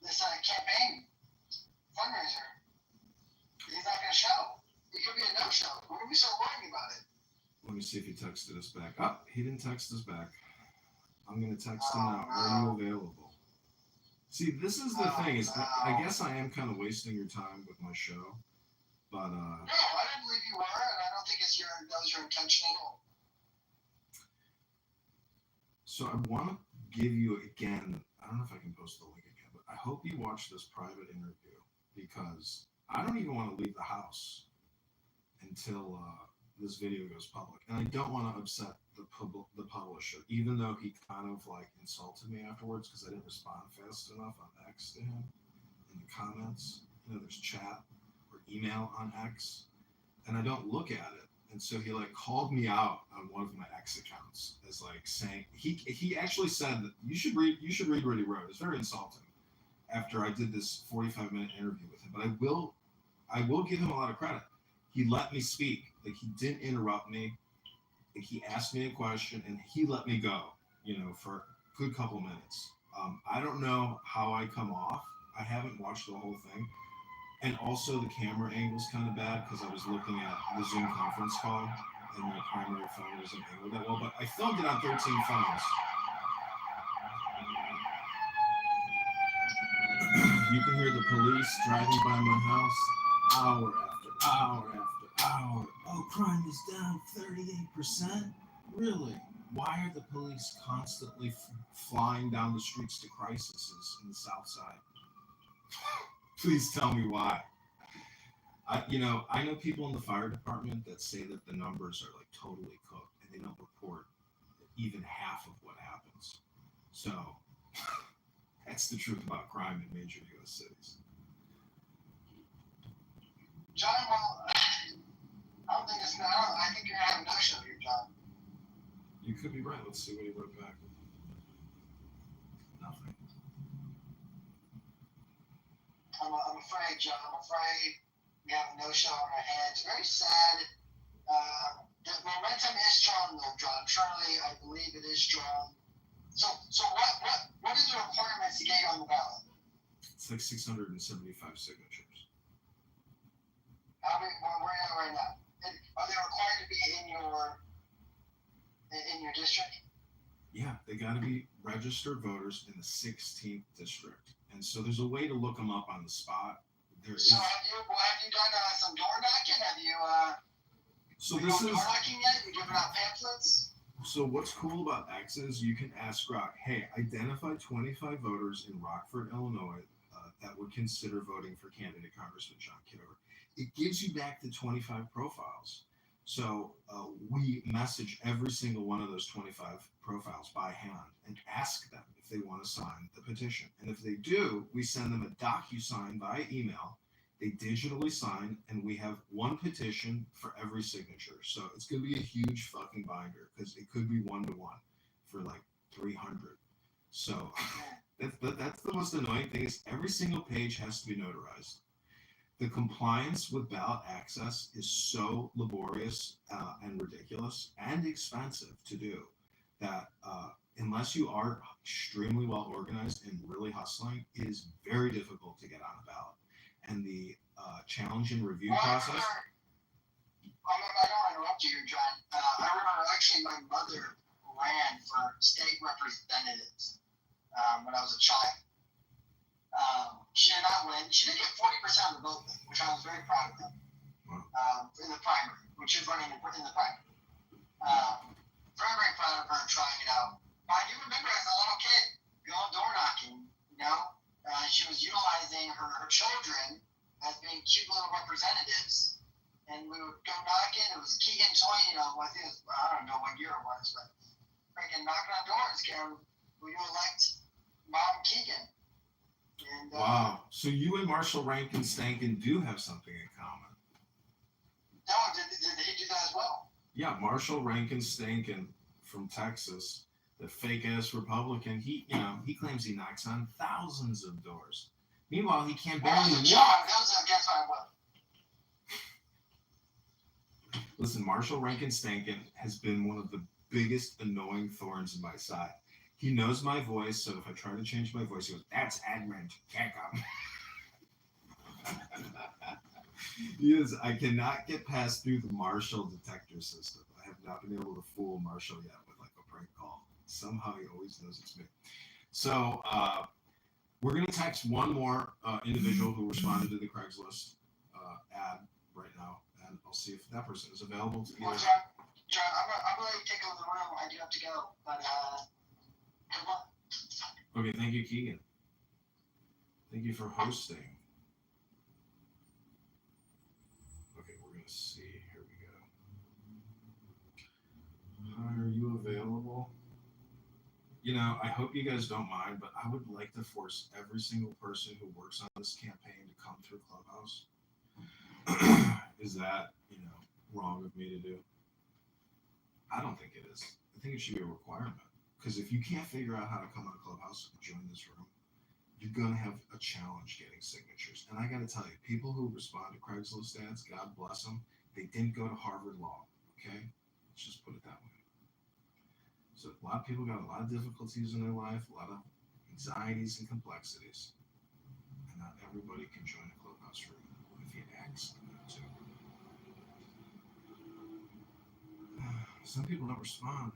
this campaign fundraiser? He's not going to show. It could be a no-show. When do we start worrying about it? Let me see if he texted us back. Oh, he didn't text us back. I'm going to text him now. Are you available? See, this is the thing. Is I guess I am kind of wasting your time with my show. But no, I didn't believe you were, and I don't think that was your intention at all. So I want to give you again, I don't know if I can post the link again, but I hope you watch this private interview because I don't even want to leave the house until this video goes public. And I don't want to upset the publisher, even though he kind of insulted me afterwards because I didn't respond fast enough on X to him in the comments. There's chat or email on X, and I don't look at it. And so he called me out on one of my X accounts as saying he actually said that you should read what he wrote. It's very insulting after I did this 45-minute interview with him. But I will give him a lot of credit. He let me speak. He didn't interrupt me. He asked me a question and he let me go, for a good couple minutes. I don't know how I come off. I haven't watched the whole thing. And also the camera angle's kind of bad because I was looking at the Zoom conference call and my primary phone wasn't angled that well, but I filmed it on 13 phones. You can hear the police driving by my house hour after hour after hour. Oh, crime is down 38%? Really? Why are the police constantly flying down the streets to crises in the South Side? Please tell me why. I know people in the fire department that say that the numbers are totally cooked and they don't report even half of what happens. So that's the truth about crime in major U.S. cities. John, well, I don't think it's not. I think you're having a no-show here, John. You could be right. Let's see what he wrote back. Nothing. I'm afraid, John. I'm afraid we have a no-show on our hands. Very sad. The momentum is strong, though, John. Surely, I believe it is strong. So what is the requirements to get on the ballot? It's 675 signatures. How many? Where are you right now? And are they required to be in your district? Yeah, they got to be registered voters in the 16th district. And so there's a way to look them up on the spot. So have you done some door knocking? Have you So Are you this on is door knocking yet? You giving out pamphlets? so what's cool about X is you can ask Grok, hey, identify 25 voters in Rockford, Illinois, that would consider voting for candidate Congressman John Kitover. It gives you back the 25 profiles. So we message every single one of those 25 profiles by hand and ask them if they want to sign the petition. And if they do, we send them a DocuSign via email. They digitally sign, and we have one petition for every signature. So it's going to be a huge fucking binder because it could be 1-to-1 for like 300. So that's the most annoying thing is every single page has to be notarized. The compliance with ballot access is so laborious and ridiculous and expensive to do that unless you are extremely well organized and really hustling, it is very difficult to get on a ballot. And the challenge and review process. I don't want to interrupt you, John. I remember actually my mother ran for state representatives when I was a child. She did not win. She did get 40% of the vote, which I was very proud of. In the primary, when she was running in the primary. Very, very proud of her trying it out. I do remember as a little kid going door knocking, you know, she was utilizing her children as being cute little representatives. And we would go knocking. It was Keegan Toy, you know, I think it was, I don't know what year it was, but freaking knocking on doors, will you elect Mom Keegan? And, Wow. So you and Marshall Rankin Stankin do have something in common. No, did he do that as well? Yeah, Marshall Rankin Stankin from Texas, the fake ass Republican. He claims he knocks on thousands of doors. Meanwhile, he can't barely walk. That was against my will. Listen, Marshall Rankin Stankin has been one of the biggest annoying thorns in my side. He knows my voice, so if I try to change my voice, he goes, "That's Edmund Keckham." I cannot get past through the Marshall detector system. I have not been able to fool Marshall yet with like a prank call. Somehow he always knows it's me. So we're going to text one more individual who responded to the Craigslist ad right now, and I'll see if that person is available to Well, either. John, I'm going to take over the room. I do have to go, but good luck. Okay, thank you, Keegan. Thank you for hosting. Okay, we're going to see. Here we go. Hi, are you available? You know, I hope you guys don't mind, but I would like to force every single person who works on this campaign to come through Clubhouse. Is that, wrong of me to do? I don't think it is. I think it should be a requirement. Because if you can't figure out how to come on Clubhouse and join this room, you're going to have a challenge getting signatures. And I got to tell you, people who respond to Craigslist ads, God bless them, they didn't go to Harvard Law, okay? Let's just put it that way. So a lot of people got a lot of difficulties in their life, a lot of anxieties and complexities. And not everybody can join a Clubhouse room if you ask them to. Some people don't respond.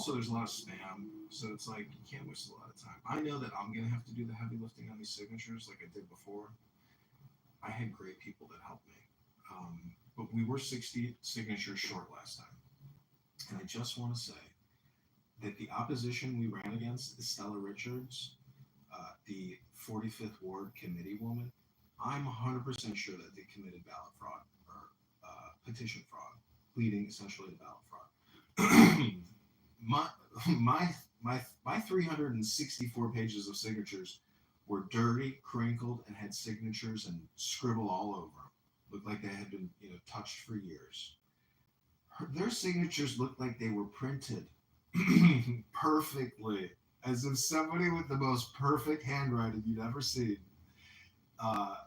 There's a lot of spam, so it's like you can't waste a lot of time. I know that I'm gonna have to do the heavy lifting on these signatures like I did before. I had great people that helped me, but we were 60 signatures short last time, and I just want to say that the opposition we ran against is Stella Richards, the 45th Ward committee woman. I'm 100% sure that they committed ballot fraud or petition fraud, leading essentially to ballot fraud. My 364 pages of signatures were dirty, crinkled, and had signatures and scribble all over them. Looked like they had been, touched for years. Their signatures looked like they were printed perfectly, as if somebody with the most perfect handwriting you'd ever seen.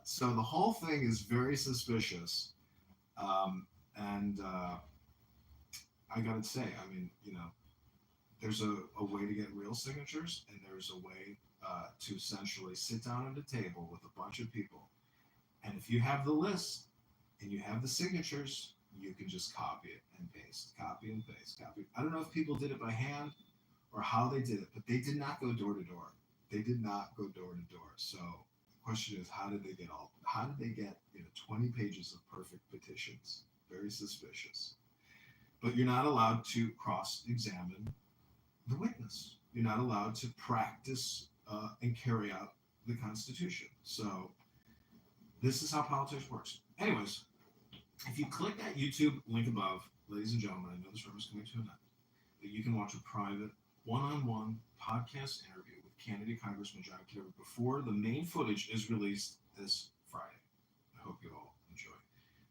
So the whole thing is very suspicious. And I gotta say, there's a way to get real signatures, and there's a way to essentially sit down at a table with a bunch of people. And if you have the list and you have the signatures, you can just copy it and paste, copy and paste, copy. I don't know if people did it by hand or how they did it, but they did not go door to door. They did not go door to door. So the question is, how did they get 20 pages of perfect petitions? Very suspicious. But you're not allowed to cross-examine the witness. You're not allowed to practice and carry out the Constitution. So this is how politics works. Anyways, if you click that YouTube link above, ladies and gentlemen, I know this room is coming to an end, but you can watch a private one-on-one podcast interview with candidate Congressman John Kitover before the main footage is released this Friday. I hope you all enjoy.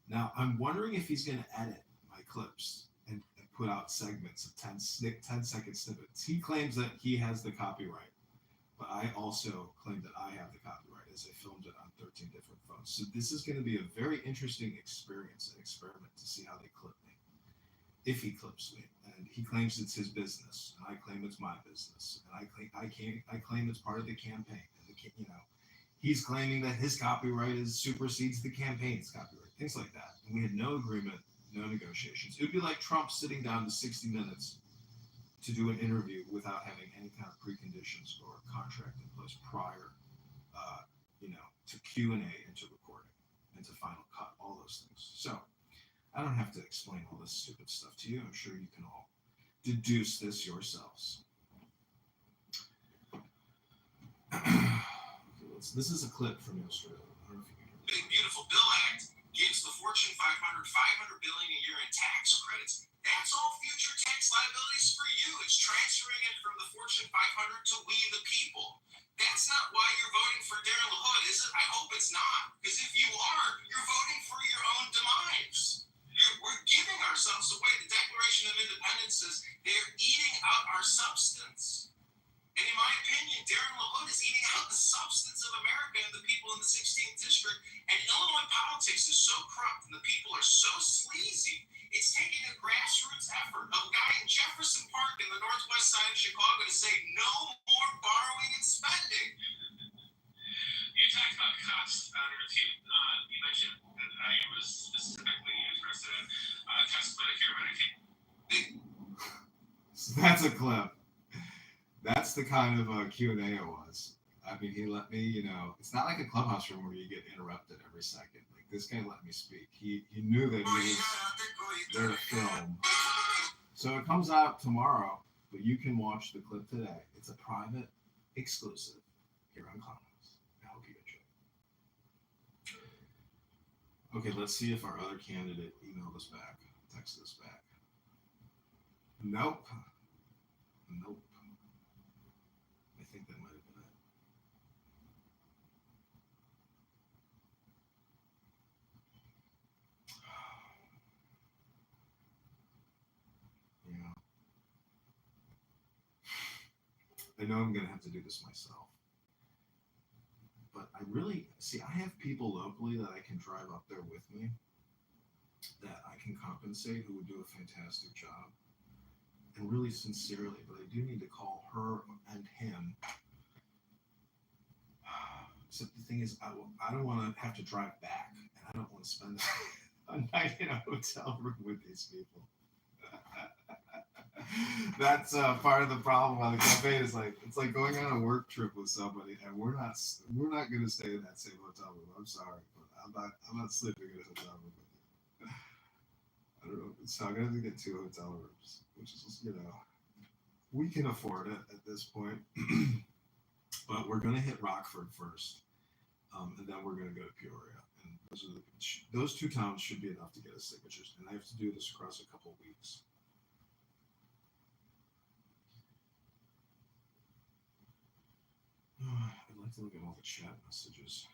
Now, I'm wondering if he's going to edit my clips and put out segments of 10-second snippets. He claims that he has the copyright, but I also claim that I have the copyright as I filmed it on 13 different phones. So this is going to be a very interesting experience and experiment to see how they clip me, if he clips me. And he claims it's his business, and I claim it's my business, and I claim it's part of the campaign. And he's claiming that his copyright supersedes the campaign's copyright, things like that. And we had no agreement, no negotiations. It would be like Trump sitting down to 60 Minutes to do an interview without having any kind of preconditions or contract in place prior, to Q&A and to recording and to final cut, all those things. So I don't have to explain all this stupid stuff to you. I'm sure you can all deduce this yourselves. This is a clip from yesterday. I don't know if you can hear it. Big Beautiful Bill Act gives the Fortune 500 $500 billion a year in tax credits. That's all future tax liabilities for you. It's transferring it from the Fortune 500 to we the people. That's not why you're voting for Darren LaHood, is it? I hope it's not. Because if you are, you're voting for your own demise. We're giving ourselves away. The Declaration of Independence says they're eating out our substance. And in my opinion, Darren LaHood is eating out the substance of America and the people in the 16th district. And Illinois politics is so corrupt and the people are so sleazy. It's taking a grassroots effort of a guy in Jefferson Park in the northwest side of Chicago to say no more borrowing and spending. You talked about cops. You mentioned that I was specifically interested in cops Medicare, Medicaid. So that's a clip. That's the kind of Q&A it was. I mean, he let me, it's not like a clubhouse room where you get interrupted every second. Like, this guy let me speak. He knew that he was there to film. So it comes out tomorrow, but you can watch the clip today. It's a private exclusive here on Clubhouse. I hope you enjoy. Okay, let's see if our other candidate emailed us back, texted us back. Nope. I think that might have been it. Yeah. I know I'm going to have to do this myself. But I have people locally that I can drive up there with me that I can compensate who would do a fantastic job. And really sincerely, but I do need to call her and him. Except the thing is, I don't want to have to drive back, and I don't want to spend a night in a hotel room with these people. That's part of the problem on the campaign. It's like going on a work trip with somebody, and we're not going to stay in that same hotel room. I'm sorry, but I'm not sleeping in a hotel room with you. I don't know. So I'm going to have to get 2 hotel rooms, which is, we can afford it at this point. But we're going to hit Rockford first, and then we're going to go to Peoria. And those 2 towns should be enough to get us signatures. And I have to do this across a couple of weeks. I'd like to look at all the chat messages.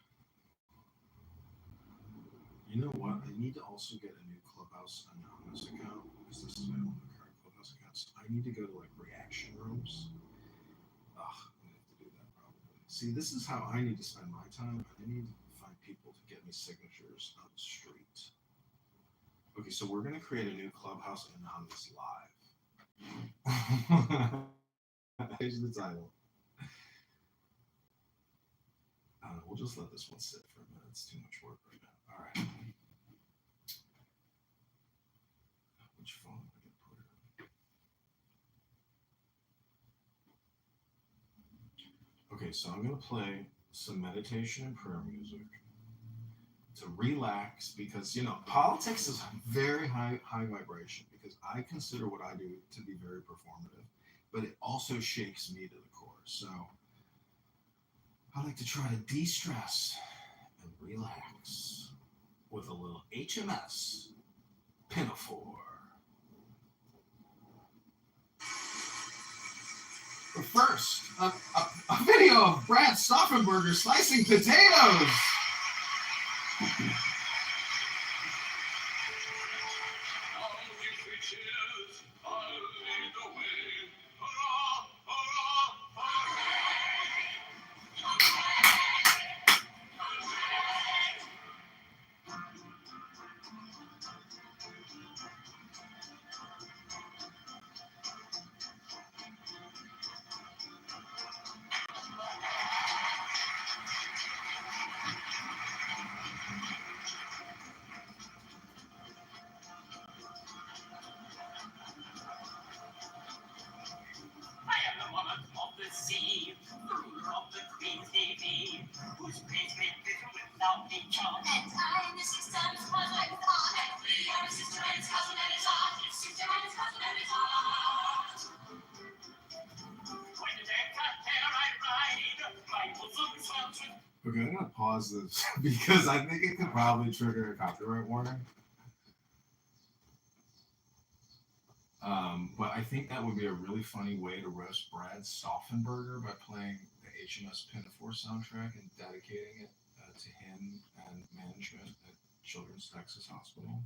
You know what? I need to also get a new Clubhouse Anonymous account, because this is my only current Clubhouse accounts. I need to go to reaction rooms. I'm going to have to do that probably. See, this is how I need to spend my time. I need to find people to get me signatures on the street. Okay, so we're going to create a new Clubhouse Anonymous Live. Here's the title. We'll just let this one sit for a minute. It's too much work right now. All right. Which phone am I going to put it on? Okay, so I'm going to play some meditation and prayer music to relax, because politics is very high vibration, because I consider what I do to be very performative, but it also shakes me to the core. So I like to try to de-stress and relax with a little HMS Pinafore. But first, a video of Brad Stauffenberger slicing potatoes. Okay, I'm gonna pause this because I think it could probably trigger a copyright warning. But I think that would be a really funny way to roast Brad Stauffenberger by playing the HMS Pinafore soundtrack and dedicating it to him and management at Children's Texas Hospital.